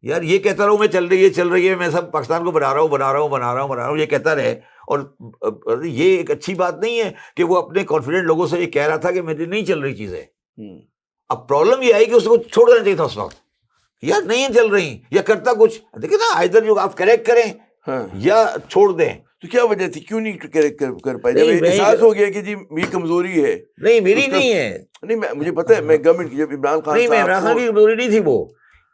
یار یہ کہتا رہا ہوں میں چل رہی ہے, میں سب پاکستان کو بنا رہا ہوں, یہ کہتا رہے. اور یہ ایک اچھی بات نہیں ہے کہ وہ اپنے کانفیڈنٹ لوگوں سے یہ کہہ رہا تھا کہ میری نہیں چل رہی چیزیں. اب پرابلم یہ آئی کہ اس کو چھوڑ دینا چاہیے تھا اس وقت. یار نہیں چل رہی یا کرتا کچھ, دیکھیں نا ادھر جو آپ کریکٹ کریں یا چھوڑ دیں. تو کیا وجہ تھی, کیوں نہیں کریکٹ کر پائے؟ جب احساس ہو گیا کہ جی یہ کمزوری ہے. نہیں میری نہیں ہے, نہیں مجھے پتا ہے, میں گورنمنٹ کی جب عمران خان کی کمزوری نہیں تھی. وہ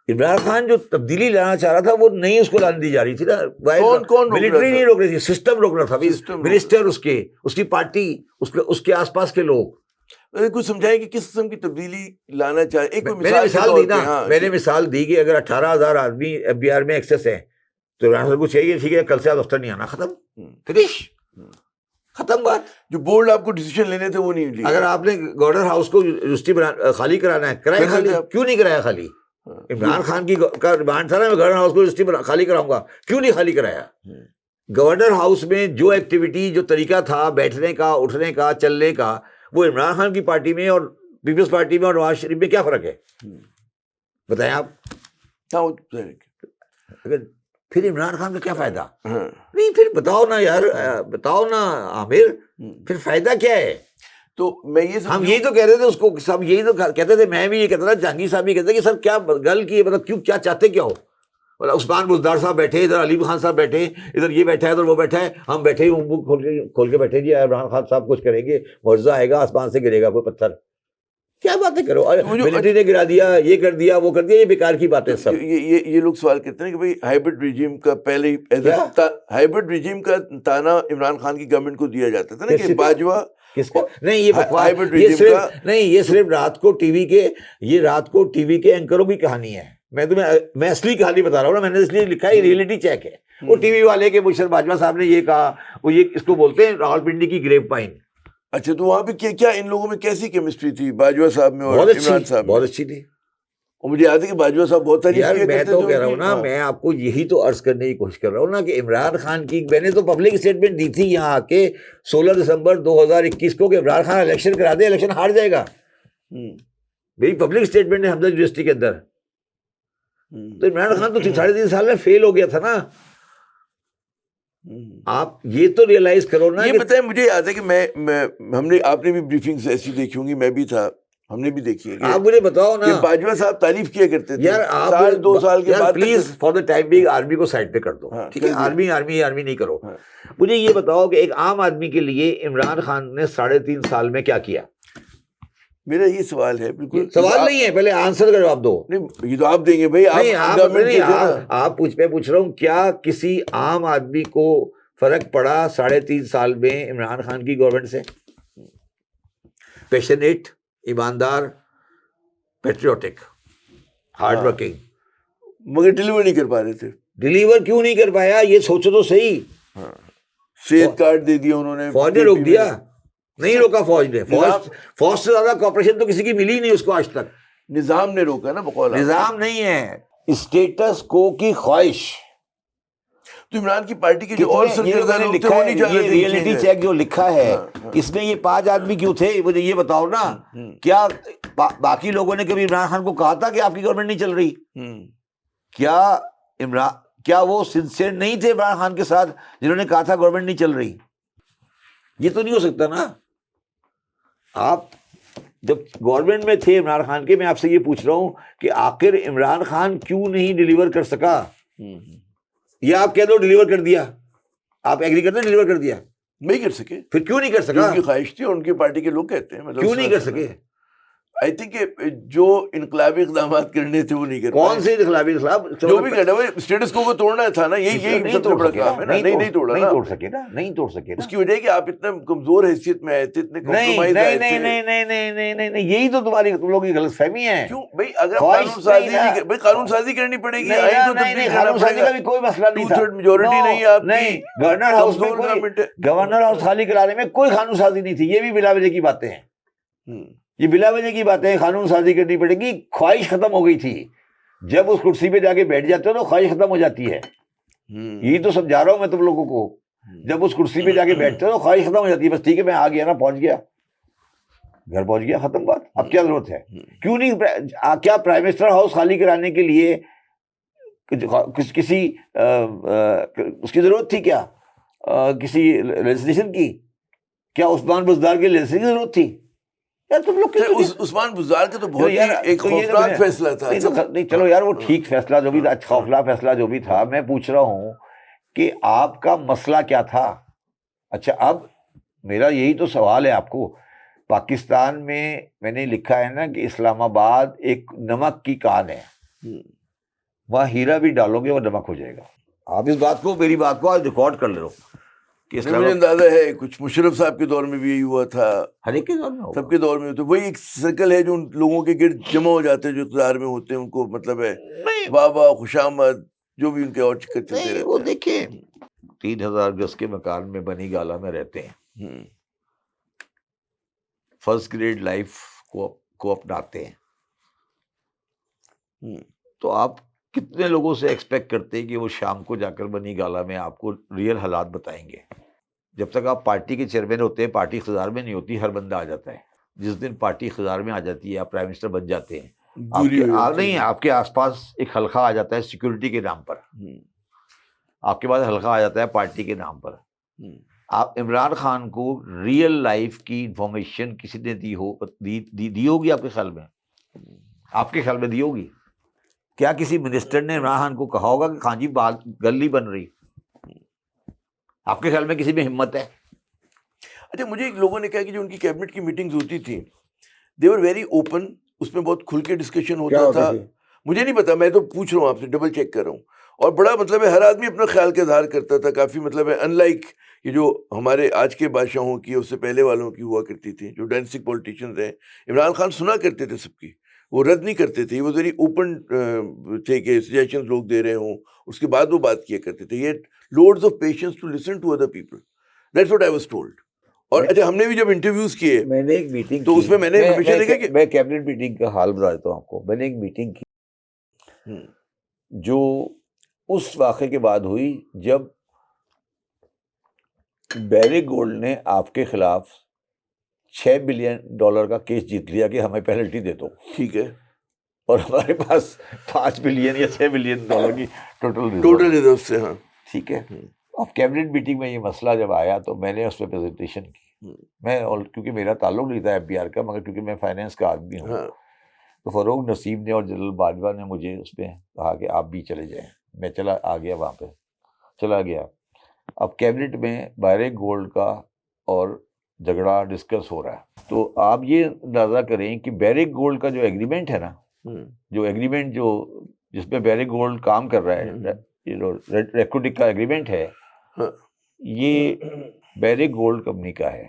عمران خان جو تبدیلی لانا چاہ رہا تھا وہ نہیں اس کو لانے دی جا رہی تھی نا. ملٹری نہیں روک رہی تھی, سسٹم روک رہا تھا. منسٹر, اس کی پارٹی, اس کے آس پاس کے لوگ. کچھ سمجھائیں کہ کس قسم کی تبدیلی لانا چاہے. ایک میں نے مثال دی کہ اگر 18,000 آدمی ایف بی آر میں ایکسس ہیں تو عمران خان کو چاہیے ٹھیک ہے کل سے آپ دفتر نہیں آنا, ختم, فنش, ختم بات. جو بورڈ آپ کو ڈیسیژن لینے تھے وہ نہیں لیے. اگر آپ نے گورنر ہاؤس کو یونیورسٹی خالی کرانا ہے, کرائے خالی, کیوں نہیں کرایا خالی؟ عمران خان کا ڈیمانڈ تھا نا میں گورنر ہاؤس کو یونیورسٹی خالی کراؤں گا, کیوں نہیں خالی کرایا؟ گورنر ہاؤس میں جو ایکٹیویٹی, جو طریقہ تھا بیٹھنے کا, اٹھنے کا, چلنے کا, وہ عمران خان کی پارٹی میں اور پیپلز پارٹی میں اور نواز شریف میں کیا فرق ہے بتائیں آپ؟ پھر عمران خان کا کیا فائدہ؟ نہیں پھر بتاؤ نا یار, بتاؤ نا عامر, پھر فائدہ کیا ہے؟ تو میں ہم یہی تو کہہ رہے تھے اس کو, سب یہی تو کہتے تھے, میں بھی یہ کہتا تھا, جہانگیر صاحب بھی کہتے کہ سر کیا گل کی, مطلب کیوں, کیا چاہتے کیا ہو؟ عثمان بزدار صاحب بیٹھے, ادھر علیم خان صاحب بیٹھے, ادھر یہ بیٹھا ہے, ادھر وہ بیٹھا ہے, ہم بیٹھے ہی کھول کے بیٹھے, جی عمران خان صاحب کچھ کریں گے, معجزہ آئے گا, آسمان سے گرے گا کوئی پتھر. کیا باتیں کرو, ملٹری نے گرا دیا, یہ کر دیا, وہ کر دیا, یہ بیکار کی باتیں سب. یہ لوگ سوال کرتے ہیں کہ بھائی ہائیبرڈ رجیم کا پہلے ہائیبرڈ رجیم کا تانا عمران خان کی گورنمنٹ کو دیا جاتا تھا نا کہ باجوہ کس کا نہیں, یہ بکواس نہیں, یہ صرف رات کو ٹی وی کے اینکروں کی کہانی ہے. میں اصلی کہانی بتا رہا ہوں نا, میں نے اس لیے لکھا ہے ریئلٹی چیک ہے. وہ ٹی وی والے کے مشرف باجوہ صاحب نے یہ کہا, وہ یہ اس کو بولتے ہیں راولپنڈی کی گریپ وائن. اچھا, تو وہاں پہ کیا ان لوگوں میں کیسی کیمسٹری تھی باجوہ صاحب میں اور عمران صاحب؟ بہت اچھی تھی. اور مجھے یاد ہے کہ باجوہ صاحب بہت تعریف کیا کرتے تھے. میں تو کہہ رہا ہوں نا, میں آپ کو یہی تو عرض کرنے کی کوشش کر رہا ہوں نا کہ عمران خان کی میں نے تو پبلک اسٹیٹمنٹ دی تھی یہاں آ کے 16 دسمبر 2021 کو کہ عمران خان الیکشن کرا دے, الیکشن ہار جائے گا. میری پبلک اسٹیٹمنٹ ہے حمزہ یونیورسٹی کے اندر. تو عمران خان تو 3.5 سال میں فیل ہو گیا تھا نا. آپ یہ تو ریئلائز کرو نا. یہ بتائیں مجھے یاد ہے کہ آپ نے بھی بریفنگز ایسی دیکھی ہوں گی, میں بھی تھا, ہم نے بھی دیکھی ہے. آپ مجھے بتاؤ نا, باجوہ صاحب تعریف کیا کرتے تھے یار سال 2 سال کے بعد. Please for the time being army کو سائڈ پہ کر دو, ٹھیک ہے, آرمی نہیں کرو. مجھے یہ بتاؤ کہ ایک عام آدمی کے لیے عمران خان نے 3.5 سال میں کیا کیا؟ میرا یہ سوال ہے. بالکل سوال نہیں ہے, پہلے آنسر کا جواب دو. نہیں یہ تو آپ دیں گے بھائی, آپ میں پوچھ رہا ہوں, کیا کسی عام آدمی کو فرق پڑا 3.5 سال میں عمران خان کی گورنمنٹ سے؟ پیشنیٹ, ایماندار, پیٹریوٹک, ہارڈ ورکنگ, مگر ڈیلیور نہیں کر پا رہے تھے. ڈیلیور کیوں نہیں کر پایا یہ سوچو تو صحیح. صحت کارڈ دے دیا انہوں نے, فوج نے روک دیا, نہیں روکا فوج نے. فوج سے زیادہ کوآپریشن تو کسی کی ملی نہیں اس کو آج تک. نظام نے روکا نا بقول. نظام نہیں ہے, اسٹیٹس کو کی خواہش. تو عمران کی پارٹی کے جو اور سرکردہ لوگ تھے وہ نہیں چاہ رہے تھے. ریئلٹی چیک جو لکھا ہے اس میں یہ 5 آدمی کیوں تھے مجھے یہ بتاؤ نا. کیا باقی لوگوں نے کبھی عمران خان کو کہا تھا کہ آپ کی گورنمنٹ نہیں چل رہی؟ کیا وہ سنسیئر نہیں تھے عمران خان کے ساتھ جنہوں نے کہا تھا گورنمنٹ نہیں چل رہی؟ یہ تو نہیں ہو سکتا نا. آپ جب گورنمنٹ میں تھے عمران خان کے, میں آپ سے یہ پوچھ رہا ہوں کہ آخر عمران خان کیوں نہیں ڈیلیور کر سکا؟ یا آپ کہہ دو ڈیلیور کر دیا, آپ ایگری کرتے ڈیلیور کر دیا, نہیں کر سکے. پھر کیوں نہیں کر سکا؟ ان کی خواہش تھی اور ان کی پارٹی کے لوگ کہتے ہیں کیوں نہیں کر سکے؟ آئی تھنک جو انقلابی اقدامات کرنے تھے وہ نہیں کر. کون سے انقلابی اقدام؟ جو بھی کرنا ہے اسٹیٹس کو توڑنا تھا نا, یہی سب سے بڑا کام ہے نا. نہیں توڑا, نہیں توڑ سکے نا, نہیں توڑ سکے. اس کی وجہ ہے کہ آپ اتنے کمزور حیثیت میں آئے تھے, اتنے کمپرومائز آئے تھے. نہیں, یہی تو تم لوگوں کی غلط فہمی ہے. کیوں بھائی, اگر قانون سازی کرنی پڑے گی. قانون سازی کا بھی کوئی مسئلہ نہیں تھا, میجورٹی نہیں ہے آپ کی. گورنر ہاؤس خالی کرانے میں کوئی قانون سازی نہیں تھی. یہ بھی بلا وجہ کی باتیں ہیں, یہ بلا وجہ کی باتیں ہیں. قانون سازی کرنی پڑے گی, خواہش ختم ہو گئی تھی. جب اس کرسی پہ جا کے بیٹھ جاتے ہو تو خواہش ختم ہو جاتی ہے. یہی تو سمجھا رہا ہوں میں تم لوگوں کو. جب اس کرسی پہ جا کے بیٹھتے ہو تو خواہش ختم ہو جاتی ہے. بس ٹھیک ہے میں آ گیا نا, پہنچ گیا, گھر پہنچ گیا, ختم بات. اب کیا ضرورت ہے؟ کیوں نہیں, کیا پرائم منسٹر ہاؤس خالی کرانے کے لیے کسی اس کی ضرورت تھی؟ کیا کسی لیجسلیشن کی؟ کیا عثمان بزدار کے لیجسلیشن کی ضرورت تھی؟ یار تم لوگ عثمان بزدار کا تو بہت ایک خوفناک فیصلہ تھا. نہیں چلو یار, وہ ٹھیک فیصلہ جو بھی تھا, خوفناک فیصلہ جو بھی تھا. میں پوچھ رہا ہوں کہ آپ کا مسئلہ کیا تھا؟ اچھا اب میرا یہی تو سوال ہے آپ کو. پاکستان میں نے لکھا ہے نا کہ اسلام آباد ایک نمک کی کان ہے, وہاں ہیرا بھی ڈالو گے وہ نمک ہو جائے گا. آپ اس بات کو, میری بات کو آج ریکارڈ کر لے رہو. مجھے اندازہ ہے کچھ مشرف صاحب کے دور میں بھی یہی ہوا تھا, ہر ایک کے دور میں, سب کے دور میں ہوتا ہے. وہی ایک سرکل ہے جو ان لوگوں کے گرد جمع ہو جاتے ہیں جو اقتدار میں ہوتے ہیں. ان کو مطلب ہے واہ واہ, خوش آمد, جو بھی ان کے اور چکر چلتے رہتے ہیں. وہ دیکھیں 3000 گز کے مکان میں بنی گالا میں رہتے ہیں, فرسٹ گریڈ لائف کو اپناتے ہیں, تو آپ کتنے لوگوں سے ایکسپیکٹ کرتے ہیں کہ وہ شام کو جا کر بنی گالا میں آپ کو ریئل حالات بتائیں گے؟ جب تک آپ پارٹی کے چیئرمین ہوتے ہیں, پارٹی اقتدار میں نہیں ہوتی. ہر بندہ آ جاتا ہے. جس دن پارٹی اقتدار میں آ جاتی ہے, آپ پرائم منسٹر بن جاتے ہیں, آپ کے آس پاس ایک حلقہ آ جاتا ہے سیکورٹی کے نام پر, آپ کے پاس حلقہ آ جاتا ہے پارٹی کے نام پر. آپ عمران خان کو ریئل لائف کی انفارمیشن کسی نے دی ہوگی آپ کے خیال میں؟ آپ کے خیال میں دی ہوگی؟ کیا کسی منسٹر نے عمران خان کو کہا ہوگا کہ خان جی بات گل نہیں بن رہی؟ آپ کے خیال میں کسی میں ہمت ہے؟ اچھا مجھے ایک لوگوں نے کہا کہ جو ان کی کیبنٹ کی میٹنگز ہوتی تھیں دے ور ویری اوپن, اس میں بہت کھل کے ڈسکشن ہوتا تھا. مجھے نہیں پتا, میں تو پوچھ رہا ہوں آپ سے, ڈبل چیک کر رہا ہوں. اور بڑا مطلب ہے ہر آدمی اپنا خیال کا اظہار کرتا تھا. کافی مطلب ہے ان لائک یہ جو ہمارے آج کے بادشاہوں کی, اس سے پہلے والوں کی ہوا کرتی تھی, جو ڈائنسٹک پولیٹیشینز ہیں. عمران خان سنا کرتے تھے سب کی, وہ رد نہیں کرتے تھے. وہ ویری اوپن تھے کہ سجیشنز لوگ دے رہے ہوں, اس کے بعد وہ بات کیا کرتے تھے. یہ loads of patience to listen to other people, that's what I was told. اور اچھا ہم نے بھی جب انٹرویوز کیے, میں نے ایک میٹنگ تو اس میں میں نے ہمیشہ دیکھا کہ میں کیبنٹ میٹنگ کا حال بتا دیتا ہوں آپ کو. میں نے ایک میٹنگ کی جو اس واقعے کے بعد ہوئی جب بیرک گولڈ نے آپ کے خلاف $6 بلین کا کیس جیت لیا کہ ہمیں پینلٹی دے دو. ٹھیک ہے, اور ہمارے پاس $5 بلین یا $6 بلین کی ٹوٹل ریزرو سے. ہاں ٹھیک ہے. اب کیبنٹ میٹنگ میں یہ مسئلہ جب آیا تو میں نے اس پہ پریزنٹیشن کی. میں اور کیونکہ میرا تعلق نہیں تھا ایف بی آر کا، مگر کیونکہ میں فائنینس کا آدمی ہوں تو فروغ نسیم نے اور جنرل باجوہ نے مجھے اس پہ کہا کہ آپ بھی چلے جائیں. میں آ گیا وہاں پہ، چلا گیا. اب کیبنٹ میں بیرک گولڈ کا اور جھگڑا ڈسکس ہو رہا ہے. تو آپ یہ اندازہ کریں کہ بیرک گولڈ کا جو ایگریمنٹ ہے نا، جو ایگریمنٹ جس پہ بیرک گولڈ کام کر رہا ہے، ریکوٹک کا ایگریمنٹ ہے، یہ بیرک گولڈ کمپنی کا ہے.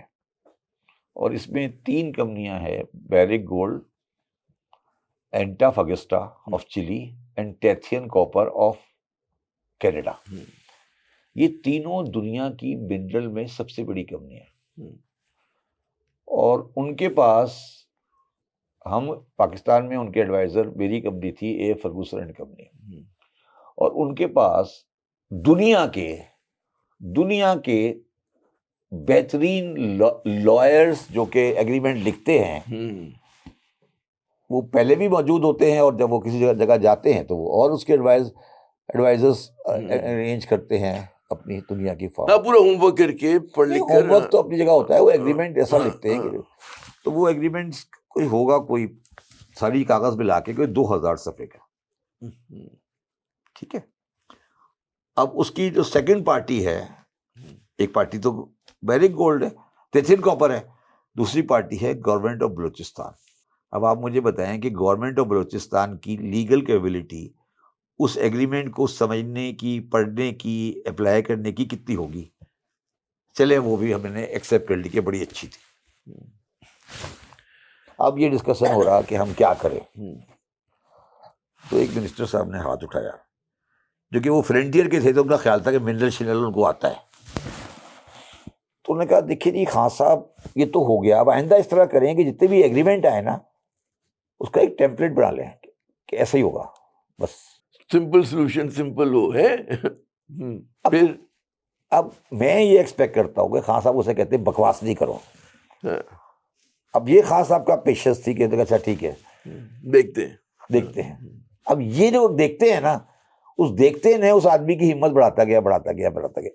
اور اس میں 3 کمپنیاں ہیں، بیرک گولڈ، اینٹافاگسٹا آف چلی اینڈ ٹیتھین کاپر آف کینیڈا. یہ تینوں دنیا کی منرل میں سب سے بڑی کمپنی ہے. اور ان کے پاس ہم پاکستان میں ان کے ایڈوائزر میری کمپنی تھی اے فرگوسن اینڈ کمپنی، اور ان کے پاس دنیا کے بہترین لائرز جو کہ ایگریمنٹ لکھتے ہیں وہ پہلے بھی موجود ہوتے ہیں، اور جب وہ کسی جگہ جاتے ہیں تو وہ اور اس کے ایڈوائزرز ارینج کرتے ہیں اپنی دنیا کی فارم. پورا ہوم ورک کر کے پڑھ لکھ کر، ہوم ورک تو اپنی جگہ ہوتا ہے، وہ ایگریمنٹ ایسا لکھتے ہیں کہ تو وہ ایگریمنٹ کوئی ہوگا، کوئی ساری کاغذ ملا کے کوئی 2000 صفحے کا. ٹھیک ہے. اب اس کی جو سیکنڈ پارٹی ہے، ایک پارٹی تو بیرک گولڈ ہے، ٹیتھین کاپر ہے، دوسری پارٹی ہے گورنمنٹ آف بلوچستان. اب آپ مجھے بتائیں کہ گورنمنٹ آف بلوچستان کی لیگل کیپیبلٹی اس ایگریمنٹ کو سمجھنے کی، پڑھنے کی، اپلائی کرنے کی کتنی ہوگی؟ چلے وہ بھی ہم نے ایکسیپٹ کر لی کہ بڑی اچھی تھی. اب یہ ڈسکشن ہو رہا کہ ہم کیا کریں. تو ایک منسٹر صاحب نے ہاتھ اٹھایا جو کہ وہ فرنٹیئر کے تھے، تو ان کا خیال تھا کہ منرل شنرل ان کو آتا ہے. تو انہوں نے کہا دیکھیے جی خان صاحب یہ تو ہو گیا، اب آئندہ اس طرح کریں کہ جتنے بھی ایگریمنٹ آئے نا اس کا ایک ٹیمپلیٹ بنا لیں کہ ایسا ہی ہوگا، بس سمپل سولوشن، سمپل وہ ہے. پھر اب میں یہ ایکسپیکٹ کرتا ہوں کہ خان صاحب اسے کہتے ہیں بکواس نہیں کرو. اب یہ خان صاحب کا پیشنس تھی کہ اچھا ٹھیک ہے دیکھتے ہیں. اب یہ جو دیکھتے ہیں نا، اس دیکھتے ہیں اس آدمی کی ہمت بڑھاتا گیا.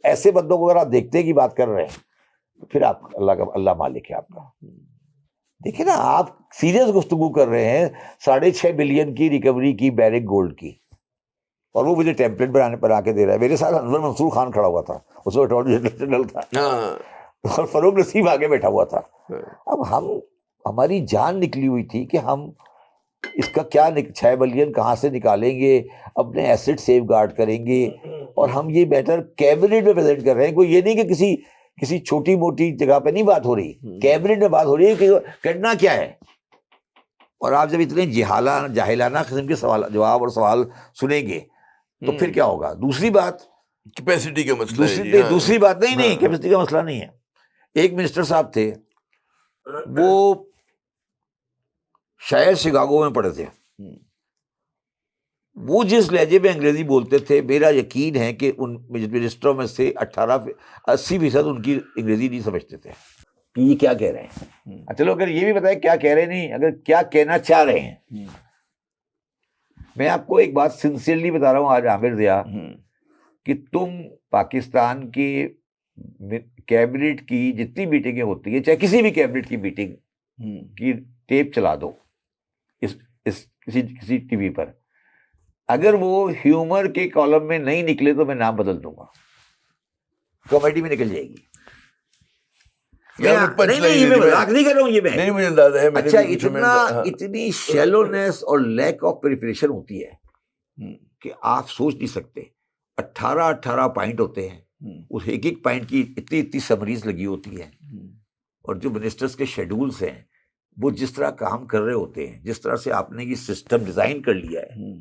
ایسے بندوں کو اگر آپ دیکھتے کی بات کر رہے ہیں پھر آپ اللہ مالک ہے آپ کا. دیکھیں نا، آپ سیریس گفتگو کر رہے ہیں 6.5 بلین کی ریکوری کی بیرک گولڈ کی، اور وہ مجھے ٹیمپلیٹ بنا کے دے رہا ہے. میرے ساتھ انور منصور خان کھڑا ہوا تھا، اس وقت اٹارنی جنرل تھا، اور فروغ نسیم آگے بیٹھا ہوا تھا. اب ہماری جان نکلی ہوئی تھی کہ ہم اس کا کیا 6 بلین کہاں سے نکالیں گے، اپنے ایسٹ سیف گارڈ کریں گے. اور ہم یہ بیٹر کیبنٹ میں پریزنٹ کر رہے ہیں. کوئی یہ نہیں کہ کسی چھوٹی موٹی جگہ پہ نہیں بات ہو رہی، کیبنٹ میں بات ہو رہی ہے کہ کرنا کیا ہے. اور آپ جب اتنے جاہلانہ قسم کے جواب اور سوال سنیں گے تو پھر کیا ہوگا. دوسری بات کیپیسٹی کا مسئلہ ہے. دوسری بات نہیں کیپیسٹی کا مسئلہ نہیں ہے. ایک منسٹر صاحب تھے، وہ شاید شکاگو میں پڑھے تھے. وہ جس لہجے میں انگریزی بولتے تھے، میرا یقین ہے کہ ان منسٹروں میں سے 80% ان کی انگریزی نہیں سمجھتے تھے کہ یہ کیا کہہ رہے ہیں. چلو اگر یہ بھی بتائیں کیا کہہ رہے نہیں، اگر کیا کہنا چاہ رہے ہیں. میں آپ کو ایک بات سنسیئرلی بتا رہا ہوں آج عامر ضیاء، کہ تم پاکستان کی کیبنٹ کی جتنی میٹنگیں ہوتی ہیں، چاہے کسی بھی کیبنٹ کی میٹنگ کی ٹیپ چلا دو کسی ٹی وی پر، اگر وہ ہیومر کے کالم میں نہیں نکلے تو میں نام بدل دوں گا، کامیڈی میں نکل جائے گی. نہیں میں مذاق نہیں کر رہا ہوں، یہ میں مجھے اندازہ ہے. اچھا اتنی شیلونیس اور لیک آف پریپریشن ہوتی ہے کہ آپ سوچ نہیں سکتے. 18 پوائنٹ ہوتے ہیں، اس ایک پوائنٹ کی اتنی سمریز لگی ہوتی ہیں، اور جو منسٹرز کے شیڈولز ہیں وہ جس طرح کام کر رہے ہوتے ہیں، جس طرح سے آپ نے یہ سسٹم ڈیزائن کر لیا ہے،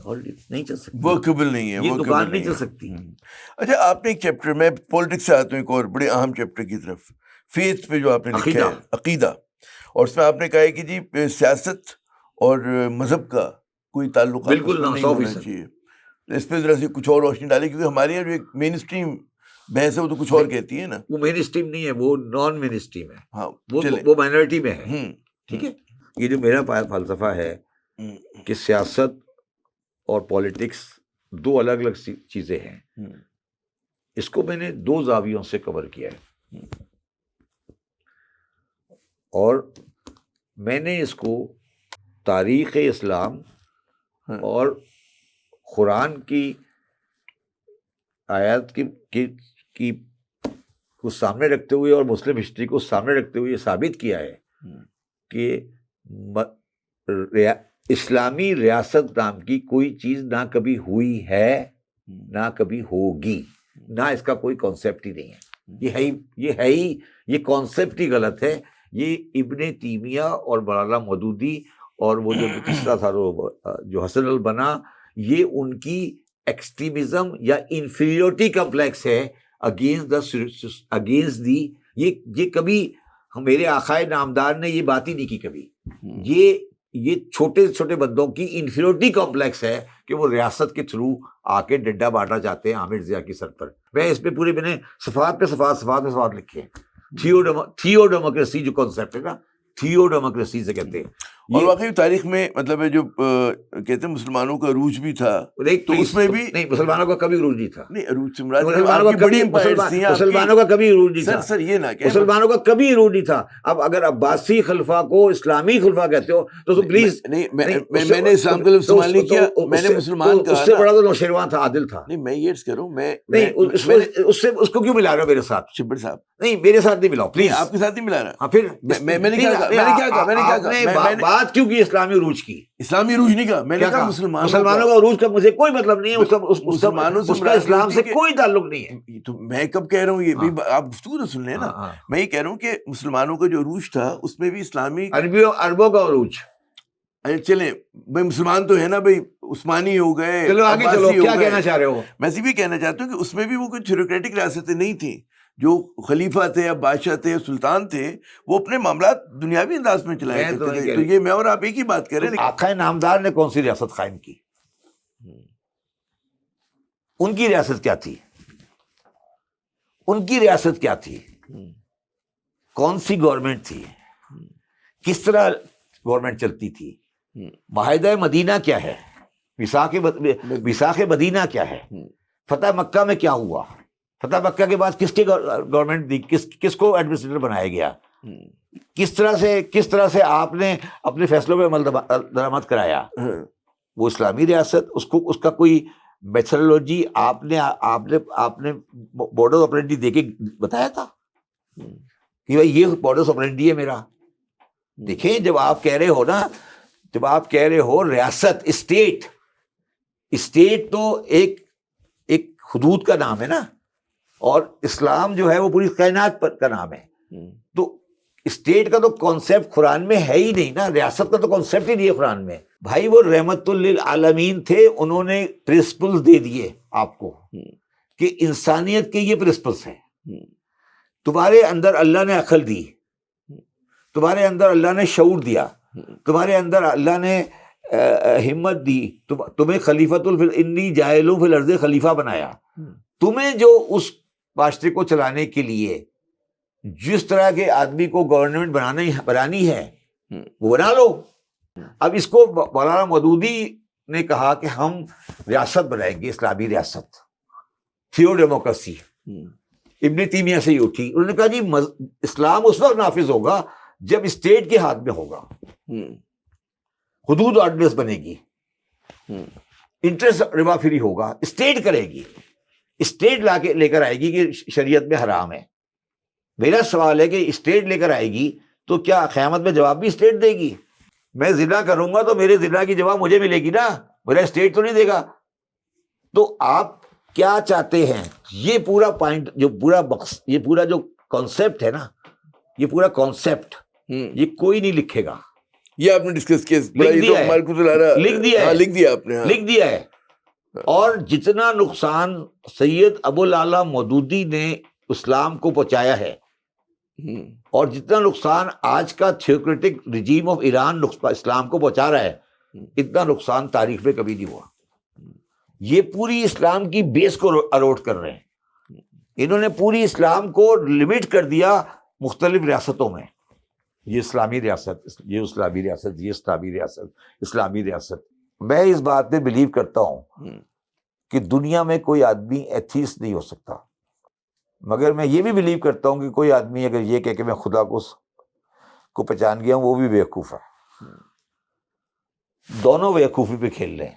نہیں چل سکتی، ورکیبل نہیں ہے، یہ دکان نہیں چل سکتی. اچھا آپ نے ایک چیپٹر میں پولیٹکس سے آتا ہوں، ایک اور بڑے اہم چیپٹر کی طرف، فیتھ پہ جو آپ نے لکھا ہے، عقیدہ، اور اس میں آپ نے کہا ہے کہ جی سیاست اور مذہب کا کوئی تعلق بالکل نہیں ہونا چاہیے. اس پہ ذرا سے کچھ اور روشنی ڈالی، کیونکہ ہمارے یہاں جو ایک مین اسٹریم بحث ہے وہ تو کچھ اور کہتی ہے نا. وہ مین اسٹریم نہیں ہے، وہ نان مین اسٹریم ہے. ہاں وہ مائنورٹی میں ہے. ٹھیک ہے. یہ جو میرا فلسفہ ہے کہ سیاست اور پالیٹکس 2 الگ الگ چیزیں ہیں. اس کو میں نے 2 زاویوں سے کور کیا ہے، اور میں نے اس کو تاریخ اسلام اور قرآن کی آیات کی کو سامنے رکھتے ہوئے اور مسلم ہسٹری کو سامنے رکھتے ہوئے یہ ثابت کیا ہے کہ اسلامی ریاست نام کی کوئی چیز نہ کبھی ہوئی ہے نہ کبھی ہوگی، نہ اس کا کوئی کانسیپٹ ہی نہیں ہے۔ یہ کانسیپٹ ہی غلط ہے۔ یہ ابن تیمیہ اور مولانا مودودی اور وہ جو تیسرا تھا جو حسن البنا، یہ ان کی ایکسٹریمزم یا انفیریورٹی کمپلیکس ہے اگینسٹ دی یہ کبھی میرے آقائے نامدار نے یہ بات ہی نہیں کی کبھی۔ یہ چھوٹے چھوٹے بندوں کی انفیریورٹی کمپلیکس ہے کہ وہ ریاست کے تھرو آ کے ڈنڈا بانٹنا چاہتے ہیں عامر ضیاء کی سر پر۔ میں اس پہ میں نے صفحات پہ صفحات لکھے ہیں۔ تھیو ڈیموکریسی جو کانسیپٹ ہے نا، تھیو ڈیموکریسی سے کہتے ہیں، اور واقعی تاریخ میں مطلب ہے جو کہتے ہیں مسلمانوں کا عروج بھی تھا، تو اس میں بھی نہیں، مسلمانوں کا کبھی عروج نہیں تھا۔ نہیں، عروج سے مراد مسلمانوں کا کبھی عروج نہیں تھا۔ سر یہ نہ کہ مسلمانوں کا کبھی عروج نہیں تھا۔ اب اگر عباسی خلفاء کو اسلامی خلفاء کہتے ہو تو پلیز، نہیں، میں نے اسلام کا لفظ استعمال نہیں کیا، میں نے مسلمان کہا۔ اس سے بڑا تو نوشیروان تھا، عادل تھا۔ نہیں، میں یہ عرض کروں، میں اس کو کیوں ملا رہے ہو میرے ساتھ؟ شبر صاحب نہیں، میرے ساتھ نہیں ملاؤ پلیز۔ آپ کے ساتھ نہیں ملا رہا۔ ہاں پھر میں نے کیا کہا؟ بات کیوں کی اسلامی عروج کی؟ اسلامی عروج نہیں کہا، میں نے کہا مسلمانوں کا عروج کا مجھے کوئی مطلب نہیں ہے، اس کا اسلام سے کوئی تعلق نہیں ہے۔ تو میں کب کہہ رہا ہوں یہ بھی آپ گفتگو تو سن لیں نا۔ میں یہ کہہ رہا ہوں کہ مسلمانوں کا جو عروج تھا اس میں بھی اسلامی عربوں کا عروج۔ چلیں بھائی، مسلمان تو ہے نا بھائی، عثمانی ہو گئے، چلو آگے چلو، کیا کہنا چاہ رہے ہو؟ میں بھی کہنا چاہتا ہوں کہ اس میں بھی وہ کوئی تھیوریٹک ریاستیں نہیں تھیں۔ جو خلیفہ تھے یا بادشاہ تھے یا سلطان تھے، وہ اپنے معاملات دنیاوی انداز میں چلائے کرتے تھے۔ تو یہ میں اور آپ ایک ہی بات کر رہے ہیں۔ آقائے نامدار نے کون سی ریاست قائم کی؟ ان کی ریاست کیا تھی؟ ان کی ریاست کیا تھی؟ کون سی گورنمنٹ تھی؟ کس طرح گورنمنٹ چلتی تھی؟ معاہدہ مدینہ کیا ہے؟ میثاق مدینہ کیا ہے؟ فتح مکہ میں کیا ہوا؟ فتح مکہ کے بعد کس کی گورنمنٹ دی؟ کس کو ایڈمنسٹریٹر بنایا گیا؟ کس طرح سے آپ نے اپنے فیصلوں پہ عمل درآمد کرایا؟ وہ اسلامی ریاست، اس کا کوئی میتھڈولوجی آپ نے بورڈ آف آپریٹی دے کے بتایا تھا کہ بھائی یہ بورڈ آف آپریٹی ہے میرا؟ دیکھیں، جب آپ کہہ رہے ہو ریاست، اسٹیٹ تو ایک حدود کا نام ہے نا، اور اسلام جو ہے وہ پوری کائنات پر کا نام ہے۔ تو اسٹیٹ کا تو کانسیپٹ قرآن میں ہے ہی نہیں نا، ریاست کا تو کانسیپٹ ہی نہیں ہے قرآن میں۔ بھائی وہ رحمت للعالمین تھے، انہوں نے پرنسپلز دے دیے آپ کو کہ انسانیت کے یہ پرنسپلز ہیں۔ تمہارے اندر اللہ نے عقل دی، تمہارے اندر اللہ نے شعور دیا، تمہارے اندر اللہ نے ہمت دی، تمہیں خلیفۃ انی جاعل فی الارض خلیفہ بنایا۔ تمہیں جو اس معاشرے کو چلانے کے لیے جس طرح کے آدمی کو گورنمنٹ بنانی ہے وہ بنا لو۔ اب اس کو مولانا مودودی نے کہا کہ ہم ریاست بنائیں گے، اسلامی ریاست، تھیو ڈیموکریسی۔ ابن تیمیہ سے ہی اٹھی، انہوں نے کہا جی اسلام اس وقت نافذ ہوگا جب اسٹیٹ کے ہاتھ میں ہوگا، حدود آرڈیننس بنے گی، انٹرسٹ ربا فری ہوگا، اسٹیٹ کرے گی، اسٹیٹ لے کر آئے گی کہ شریعت میں حرام ہے۔ میرا سوال ہے کہ اسٹیٹ لے کر آئے گی تو کیا قیامت میں جواب بھی اسٹیٹ دے گی؟ میں زنا کروں گا تو میرے زنا کی جواب مجھے ملے گی نا، میرا اسٹیٹ تو نہیں دے گا۔ تو آپ کیا چاہتے ہیں؟ یہ پورا پوائنٹ یہ پورا جو کانسیپٹ ہے نا، یہ پورا کانسیپٹ یہ کوئی نہیں لکھے گا۔ یہ آپ نے ڈسکس کیا، لکھ دیا ہے۔ اور جتنا نقصان سید ابوالعلا مودودی نے اسلام کو پہنچایا ہے، اور جتنا نقصان آج کا تھیوکریٹک رجیم آف ایران اسلام کو پہنچا رہا ہے، اتنا نقصان تاریخ میں کبھی نہیں ہوا۔ یہ پوری اسلام کی بیس کو اروٹ کر رہے ہیں۔ انہوں نے پوری اسلام کو لمٹ کر دیا مختلف ریاستوں میں، یہ اسلامی ریاست، یہ اسلامی ریاست، یہ اسلامی ریاست، اسلامی ریاست۔ میں اس بات میں بلیو کرتا ہوں کہ دنیا میں کوئی آدمی ایتھیسٹ نہیں ہو سکتا مگر میں یہ بھی بلیو کرتا ہوں کہ کوئی آدمی اگر یہ کہے کہ میں خدا کو پہچان گیا ہوں، وہ بھی بیوقوف ہے. دونوں بیوقوفی پہ کھیل رہے ہیں.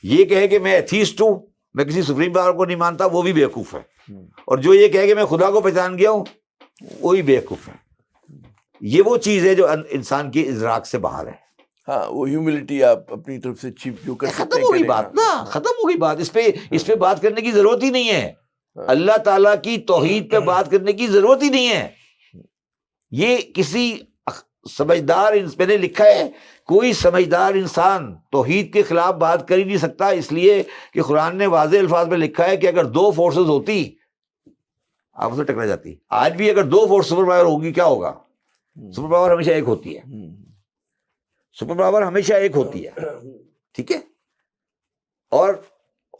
یہ کہے کہ میں ایتھیسٹ ہوں، میں کسی سپریم پاور کو نہیں مانتا، وہ بھی بیوقوف ہے. اور جو یہ کہے کہ میں خدا کو پہچان گیا ہوں، وہی بیوقوف ہے. یہ وہ چیز ہے جو انسان کی ادراک سے باہر ہے. ہاں، وہ ہیوملٹی آپ اپنی طرف سے چیپ جو کر سکتے ہیں. ختم ہو گئی بات نا، ختم ہو گئی بات. اس پہ بات کرنے کی ضرورت ہی نہیں ہے. اللہ تعالیٰ کی توحید پہ بات کرنے کی ضرورت ہی نہیں ہے. یہ کسی سمجھدار، میں نے لکھا ہے کوئی سمجھدار انسان توحید کے خلاف بات کر ہی نہیں سکتا، اس لیے کہ قرآن نے واضح الفاظ میں لکھا ہے کہ اگر دو فورسز ہوتی آپس میں ٹکرا جاتی. آج بھی اگر دو فورس سپر پاور ہوگی کیا ہوگا؟ سپر پاور ہمیشہ ایک ہوتی ہے. سپر پاور ہمیشہ ایک ہوتی ہے. ٹھیک ہے. اور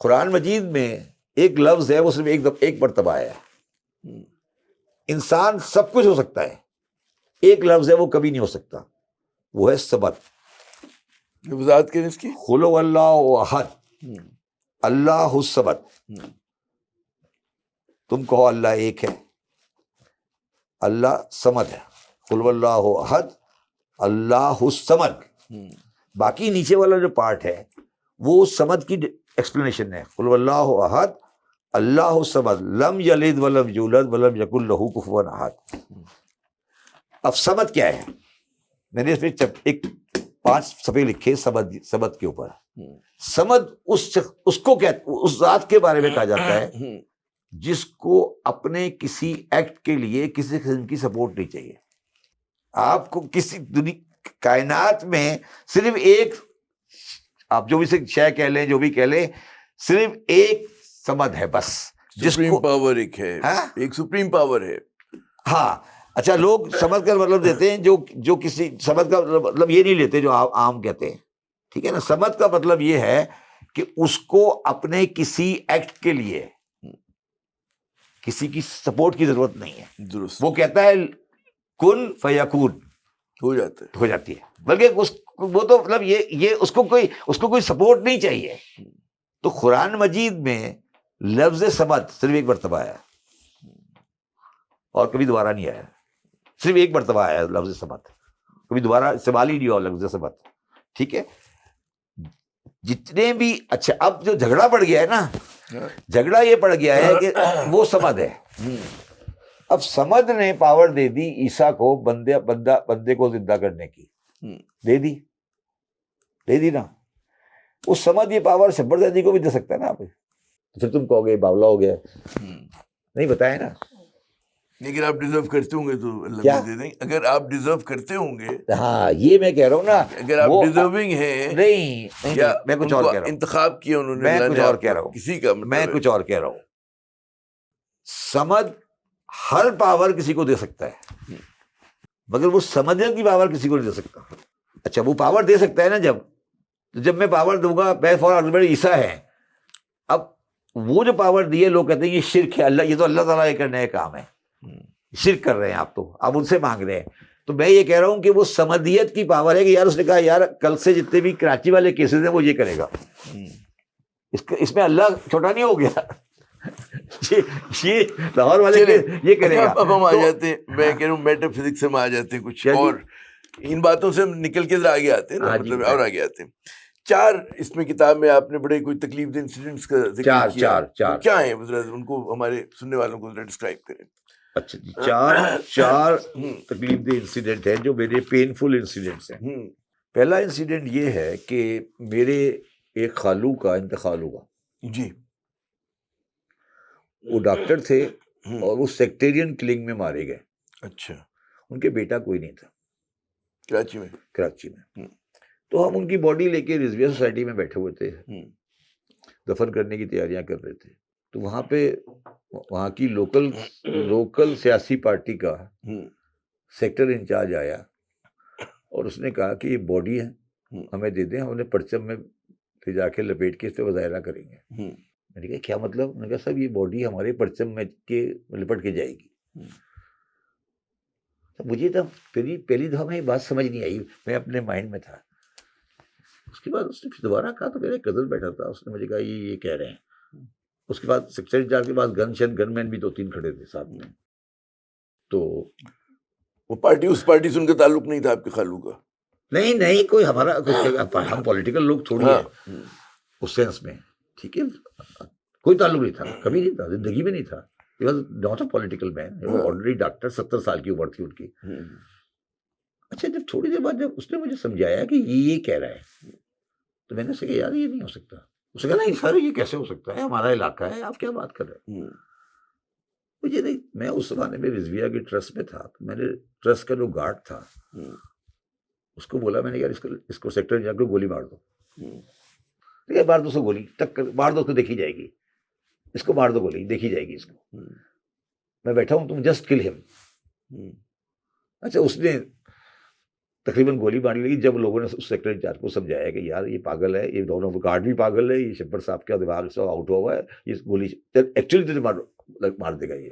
قرآن مجید میں ایک لفظ ہے، وہ صرف ایک مرتبہ ہے. انسان سب کچھ ہو سکتا ہے، ایک لفظ ہے وہ کبھی نہیں ہو سکتا، وہ ہے صمد. وضاحت کریں اس کی. قل هو اللہ احد اللہ الصمد. تم کہو اللہ ایک ہے، اللہ صمد ہے. قل هو اللہ احد اللہ الصمد. باقی نیچے والا جو پارٹ ہے وہ صمد کی ایکسپلینیشن ہے. قل هو اللہ احد اللہ الصمد لم یلد ولم یولد ولم یکن لہ کفوا احد. اب صمد کیا ہے؟ میں نے اس میں ایک 5 صفحے لکھے صمد کے اوپر. صمد اس کو اس ذات کے بارے میں کہا جاتا ہے جس کو اپنے کسی ایکٹ کے لیے کسی قسم کی سپورٹ نہیں چاہیے. آپ کو کسی کائنات میں صرف ایک، آپ جو بھی شے کہہ لیں، جو بھی کہہ لیں، صرف ایک صمد ہے بس، جس سپریم کو پاور ایک ہے، ایک سپریم پاور ہے. ہاں اچھا، لوگ سمجھ کا مطلب دیتے ہیں جو کسی سمجھ کا مطلب یہ نہیں لیتے جو عام کہتے ہیں. ٹھیک ہے نا. سمجھ کا مطلب یہ ہے کہ اس کو اپنے کسی ایکٹ کے لیے کسی کی سپورٹ کی ضرورت نہیں ہے. درست. وہ کہتا ہے کن فیکون، ہو جاتا ہے، ہو جاتی ہے. بلکہ وہ تو مطلب یہ اس کو کوئی سپورٹ نہیں چاہیے. تو قرآن مجید میں لفظ صمد صرف ایک مرتبہ آیا اور کبھی دوبارہ نہیں آیا. صرف ایک مرتبہ آیا لفظ صمد، کبھی دوبارہ استعمال ہی نہیں ہوا لفظ صمد. ٹھیک ہے. جتنے بھی اچھا، اب جو جھگڑا پڑ گیا ہے نا، جھگڑا یہ پڑ گیا ہے کہ وہ صمد ہے. اب صمد نے پاور دے دی عیسیٰ کو بندے کو زندہ کرنے کی، دے دی نا. اس صمد یہ پاور شبر زیدی کو بھی دے سکتا ہے نا. آپ تو پھر تم کہو گے باولا ہو گیا. نہیں بتایا نا. لیکن آپ ڈیزرو کرتے ہوں گے تو اللہ دے دیں. اگر آپ ڈیزرو کرتے ہوں گے، ہاں یہ میں کہہ رہا ہوں نا. اگر آپ ڈیزرونگ ہیں، نہیں یا میں کچھ اور کہہ رہا ہوں. انتخاب کیا انہوں نے، میں کچھ اور کہہ رہا ہوں. کسی کا میں کچھ اور کہہ رہا ہوں. سمجھ ہر پاور کسی کو دے سکتا ہے، مگر وہ سمجھنے کی پاور کسی کو نہیں دے سکتا. اچھا وہ پاور دے سکتا ہے نا جب میں پاور دوں گا، میں فار ایگزامپل عیسیٰ ہے. اب وہ جو پاور دی ہے لوگ کہتے ہیں یہ شرک ہے، یہ تو اللہ تعالیٰ کا نیا کام ہے، شرک کر رہے ہیں آپ، تو آپ ان سے مانگ رہے ہیں. تو میں یہ کہہ رہا ہوں کہ وہ سمدیت کی پاور ہے کہ یار اس نے کہا یار کل سے جتنے بھی کراچی والے کیسز ہیں وہ یہ کرے گا. اس میں اللہ چھوٹا نہیں ہو گیا. یہ لاہور والے یہ کرے گا. اب ہم آ جاتے ہیں، میں کہہ رہا ہوں میٹر فزکس سے ہم آ جاتے ہیں کچھ اور ان باتوں سے ہم نکل کے آگے آتے ہیں نا، مطلب اور آگے آتے ہیں. 4 اس میں کتاب میں آپ نے بڑے کوئی تکلیف دہ انسیڈنٹس کا ذکر کیا. چار کیا ہیں ان کو ہمارے سننے والوں کو ڈسکرائب کریں. اچھا جی، 4 تکلیف دہ انسیڈنٹ ہیں جو میرے پینفل انسیڈنٹس ہیں. پہلا انسیڈنٹ یہ ہے کہ میرے ایک خالو کا انتقال ہوا. جی. وہ ڈاکٹر تھے اور وہ سیکٹیرین کلنگ میں مارے گئے. اچھا. ان کے بیٹا کوئی نہیں تھا کراچی میں. تو ہم ان کی باڈی لے کے رضویہ سوسائٹی میں بیٹھے ہوئے تھے، دفن کرنے کی تیاریاں کر رہے تھے. تو وہاں پہ وہاں کی لوکل سیاسی پارٹی کا سیکٹر انچارج آیا اور اس نے کہا کہ یہ باڈی ہے، ہمیں دے دیں، ہم انہیں پرچم میں پھر جا کے لپیٹ کے اس پہ مظاہرہ کریں گے. میں نے کہا کیا مطلب؟ میں نے کہا صاحب یہ باڈی ہمارے پرچم میں لپٹ کے جائے گی. مجھے تو پہلی دفعہ میں یہ بات سمجھ نہیں آئی، میں اپنے مائنڈ میں تھا. اس کے بعد اس نے دوبارہ کہا تو میرا کزن بیٹھا تھا، اس نے مجھے کہا یہ کہہ رہے ہیں. اس کے بعد سیکٹری انچارج کے پاس گن مین بھی 2-3 کھڑے تھے ساتھ میں. تو وہ پارٹی اس پارٹی سے ان کا تعلق نہیں تھا آپ کے خالو کا؟ نہیں کوئی ہمارا ہم پولیٹیکل لوگ چھوڑیے اس سینس میں, ٹھیک ہے, کوئی تعلق نہیں تھا, کبھی نہیں تھا, زندگی میں نہیں تھا. He was not a political man, he was ordinary doctor. 70 سال کی عمر تھی ان کی. اچھا جب تھوڑی دیر بعد جب اس نے مجھے سمجھایا کہ یہ کہہ رہا ہے, تو میں نے کہا یار یہ نہیں ہو سکتا. اس نے کہا نہیں سر یہ کیسے ہو سکتا ہے, ہمارا علاقہ ہے, آپ کیا بات کر رہے ہیں. مجھے نہیں, میں اس زمانے میں رضویہ کے ٹرسٹ میں تھا, تو میں نے ٹرسٹ کا جو گارڈ تھا اس کو بولا, میں نے یار اس کو سیکٹر انچارج کو گولی مار دو. مار دو, اس کو گولی ٹکر مار دو, اس کو دیکھی جائے گی, اس کو مار دو گولی, دیکھی جائے گی اس کو, میں بیٹھا ہوں, تم جسٹ کل ہم. اچھا اس نے تقریباً گولی مار لی. جب لوگوں نے اس سیکٹر انچارج کو سمجھایا کہ یار یہ پاگل ہے, یہ دونوں گارڈ بھی پاگل ہے, یہ شبر صاحب کا دماغ سے آؤٹ ہوا ہے, یہ گولی ایکچولی تجھے مار دے گا. یہ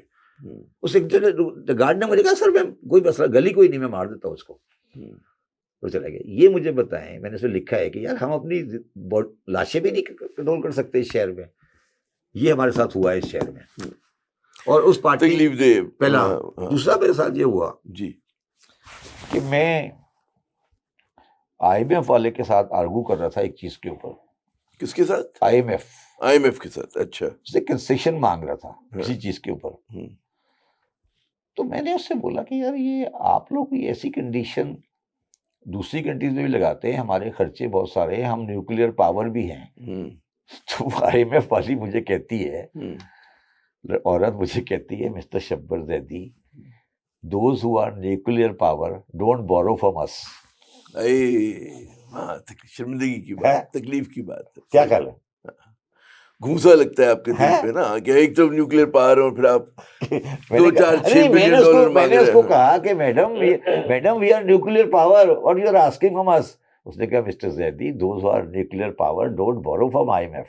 اس گارڈ نے مجھے کہا سر میں کوئی مسئلہ, گلی کوئی نہیں, میں مار دیتا ہوں اس کو. وہ چلا گیا. یہ مجھے بتائیں, میں نے اس میں لکھا ہے کہ یار ہم اپنی لاشیں بھی نہیں کنٹرول کر سکتے اس شہر میں. یہ ہمارے ساتھ ہوا ہے اس شہر میں. اور اس پارٹی تکلیف دے پہلا. دوسرا میرے ساتھ یہ ہوا جی کہ میں IMF والے کے ساتھ آرگو کر رہا تھا ایک چیز کے اوپر. کس کے ساتھ؟ IMF کے ساتھ. اچھا. اس سے کنسیشن مانگ رہا تھا کسی چیز کے اوپر. تو میں نے اس سے بولا کہ یار یہ آپ لوگ کوئی ایسی کنڈیشن دوسری کنٹریز میں بھی لگاتے ہیں, ہمارے خرچے بہت سارے ہیں, ہم نیوکلیئر پاور بھی ہیں. تو IMF والی مجھے کہتی ہے, عورت مجھے کہتی ہے, mister Shabbar Zaidi, those who are nuclear power don't borrow from us. شرمندگی کی بات, تکلیف کی بات. کیا خیال ہے؟ گھوسا لگتا ہے آپ کے دل پہ نا, کہ ایک طرف نیوکلیئر پاور اور پھر آپ 2-4-6 بلین ڈالر میں نے اس کو کہا کہ madam we are nuclear power اور you are asking from us. اس نے کہا mister Zaidi those are nuclear power don't borrow from IMF.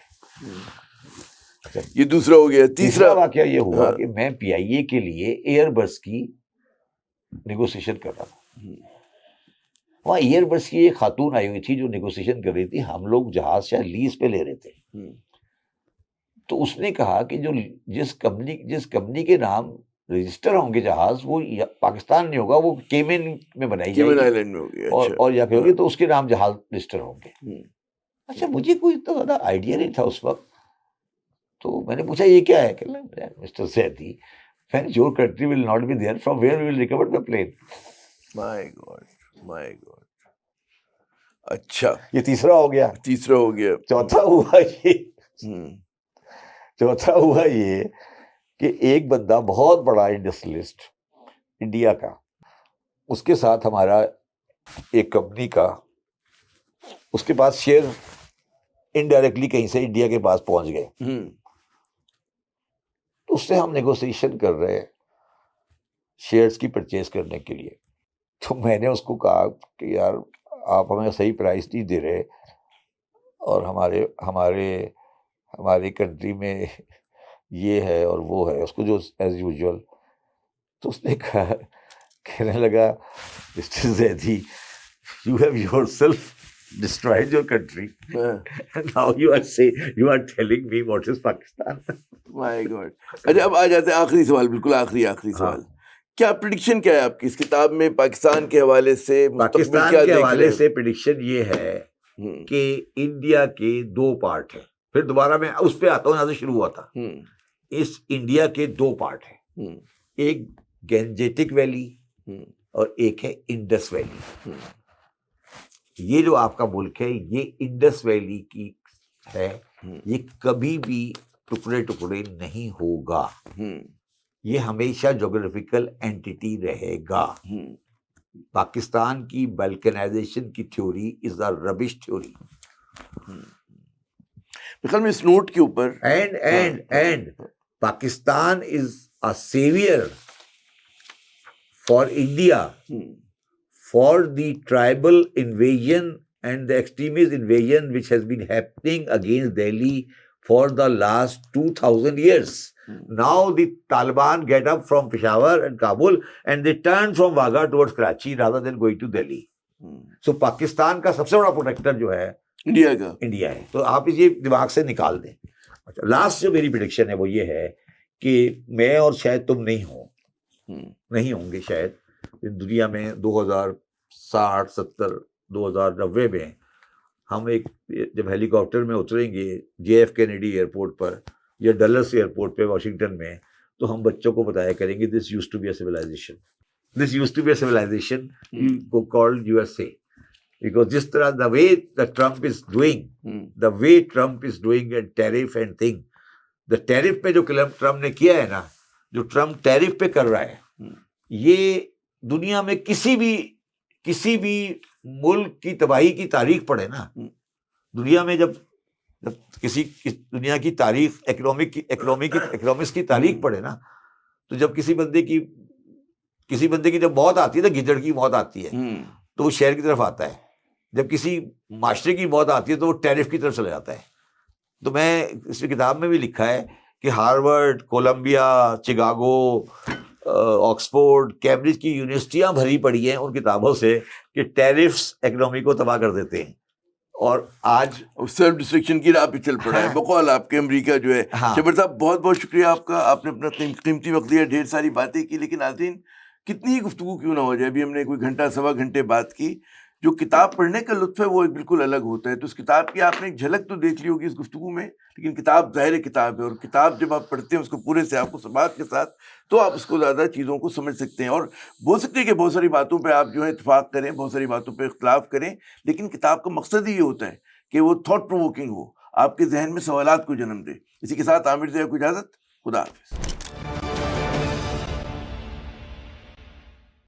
یہ دوسرا ہو گیا. تیسرا واقعہ یہ ہوا کہ میں PIA کے لیے ایئر بس کی نیگوسیشن کر رہا تھا. وہاں ایئر بس کی ایک خاتون آئی ہوئی تھی جو نیگوسیشن کر رہی تھی. ہم لوگ جہاز شاید لیز پہ لے رہے تھے. تو اس نے کہا کہ جو جس کمپنی کے نام رجسٹر ہوں گے جہاز, وہ پاکستان نہیں ہوگا, وہ کیمن میں بنائی جائے گی اور یا کہ ہوگی تو اس کے نام جہاز رجسٹر ہوں گے. اچھا مجھے کوئی تو زیادہ آئیڈیا نہیں تھا اس وقت. تو میں نے پوچھا یہ کیا ہے, کہ mister Zaidi when your country will not be there, from where we will recover the plane. My God. اچھا یہ تیسرا ہو گیا. چوتھا ہوا یہ کہ ایک بندہ بہت بڑا انڈسٹریلسٹ انڈیا کا, اس کے ساتھ ہمارا ایک کمپنی کا, اس کے پاس شیئر انڈائریکٹلی کہیں سے انڈیا کے پاس پہنچ گئے. اس سے ہم نیگوسیشن کر رہے شیئرز کی پرچیز کرنے کے لیے. تو میں نے اس کو کہا کہ یار آپ ہمیں صحیح پرائس نہیں دے رہے, اور ہماری کنٹری میں یہ ہے اور وہ ہے, اس کو جو ایز یوزول. تو اس نے کہا, کہنے لگا mister Zaidi you have yourself destroyed your country and now you are telling me what is Pakistan. My God. اچھا اب آ جاتے ہیں آخری سوال, بالکل آخری سوال. کیا پریڈکشن کیا ہے آپ کی اس کتاب میں پاکستان کے حوالے سے؟ پاکستان کے حوالے سے پریڈکشن یہ ہے کہ انڈیا کے 2 پارٹ ہیں. پھر دوبارہ میں اس پہ آتا ہوں جہاں سے شروع ہوا تھا. اس انڈیا کے 2 پارٹ ہیں, ایک گینجیٹک ویلی اور ایک ہے انڈس ویلی. یہ جو آپ کا ملک ہے یہ انڈس ویلی کی ہے, یہ کبھی بھی ٹکڑے نہیں ہوگا, یہ ہمیشہ جغرافیکل اینٹیٹی رہے گا. پاکستان کی بلکنائزیشن کی تھیوری از اے ربش تھیوری. میں اس نوٹ کے اوپر and Pakistan is a severe for India for the tribal invasion and the extremist invasion which has been happening against Delhi for the last 2000 years. Now the Taliban get up from Peshawar and Kabul and they turn from Wagah towards Karachi rather than going to Delhi. So Pakistan کا سب سے بڑا protector جو ہے India ہے. تو آپ یہ دماغ سے نکال دیں. اچھا لاسٹ جو میری پریڈکشن ہے وہ یہ ہے کہ میں اور شاید تم نہیں ہوں گے شاید دنیا میں 2060 70 2090 میں ہم ایک جب ہیلی کاپٹر میں اتریں گے جے ایف کینیڈی ایئرپورٹ پر یا ڈلس ایئرپورٹ پہ واشنگٹن میں, تو ہم بچوں کو بتایا کریں گے this used to be a civilization, this used to be a civilization called USA. Because جس طرح the way that Trump is doing and tariff and thing, the tariff پہ جو ٹرمپ نے کیا ہے نا, جو ٹرمپ ٹیرف پہ کر رہا ہے, یہ دنیا میں کسی بھی ملک کی تباہی کی تاریخ پڑھے نا, دنیا میں جب کسی دنیا کی تاریخ اکنامکس کی تاریخ پڑھے نا, تو جب کسی بندے کی جب موت آتی ہے نا, گدڑ کی موت آتی ہے تو وہ شہر کی طرف آتا ہے, جب کسی معاشرے کی موت آتی ہے تو وہ ٹیرف کی طرف چلا جاتا ہے. تو میں اس کتاب میں بھی لکھا ہے کہ ہارورڈ, کولمبیا, چکاگو, آکسفورڈ, کیمبرج کی یونیورسٹیاں بھری پڑی ہیں ان کتابوں سے کہ ٹیرفس اکنامی کو تباہ کر دیتے ہیں. اور آج سیلف ڈسٹرکشن کی راہ پہ چل پڑا ہے بقول آپ کے امریکہ جو ہے. شبیر صاحب بہت بہت شکریہ آپ کا, آپ نے اپنا قیمتی وقت دیا, ڈھیر ساری باتیں کی, لیکن ناظرین کتنی ہی گفتگو کیوں نہ ہو جائے, ابھی ہم نے کوئی گھنٹہ سوا گھنٹے بات کی. جو کتاب پڑھنے کا لطف ہے وہ بالکل الگ ہوتا ہے. تو اس کتاب کی آپ نے ایک جھلک تو دیکھ لی ہوگی اس گفتگو میں, لیکن کتاب ظاہر کتاب ہے, اور کتاب جب آپ پڑھتے ہیں اس کو پورے سے آپ کو سماعت کے ساتھ, تو آپ اس کو زیادہ چیزوں کو سمجھ سکتے ہیں. اور بول سکتے ہیں کہ بہت ساری باتوں پہ آپ جو ہے اتفاق کریں, بہت ساری باتوں پہ اختلاف کریں, لیکن کتاب کا مقصد ہی یہ ہوتا ہے کہ وہ تھاٹ پرووکنگ ہو, آپ کے ذہن میں سوالات کو جنم دے. اسی کے ساتھ عامر ضیاء کو اجازت, خدا حافظ.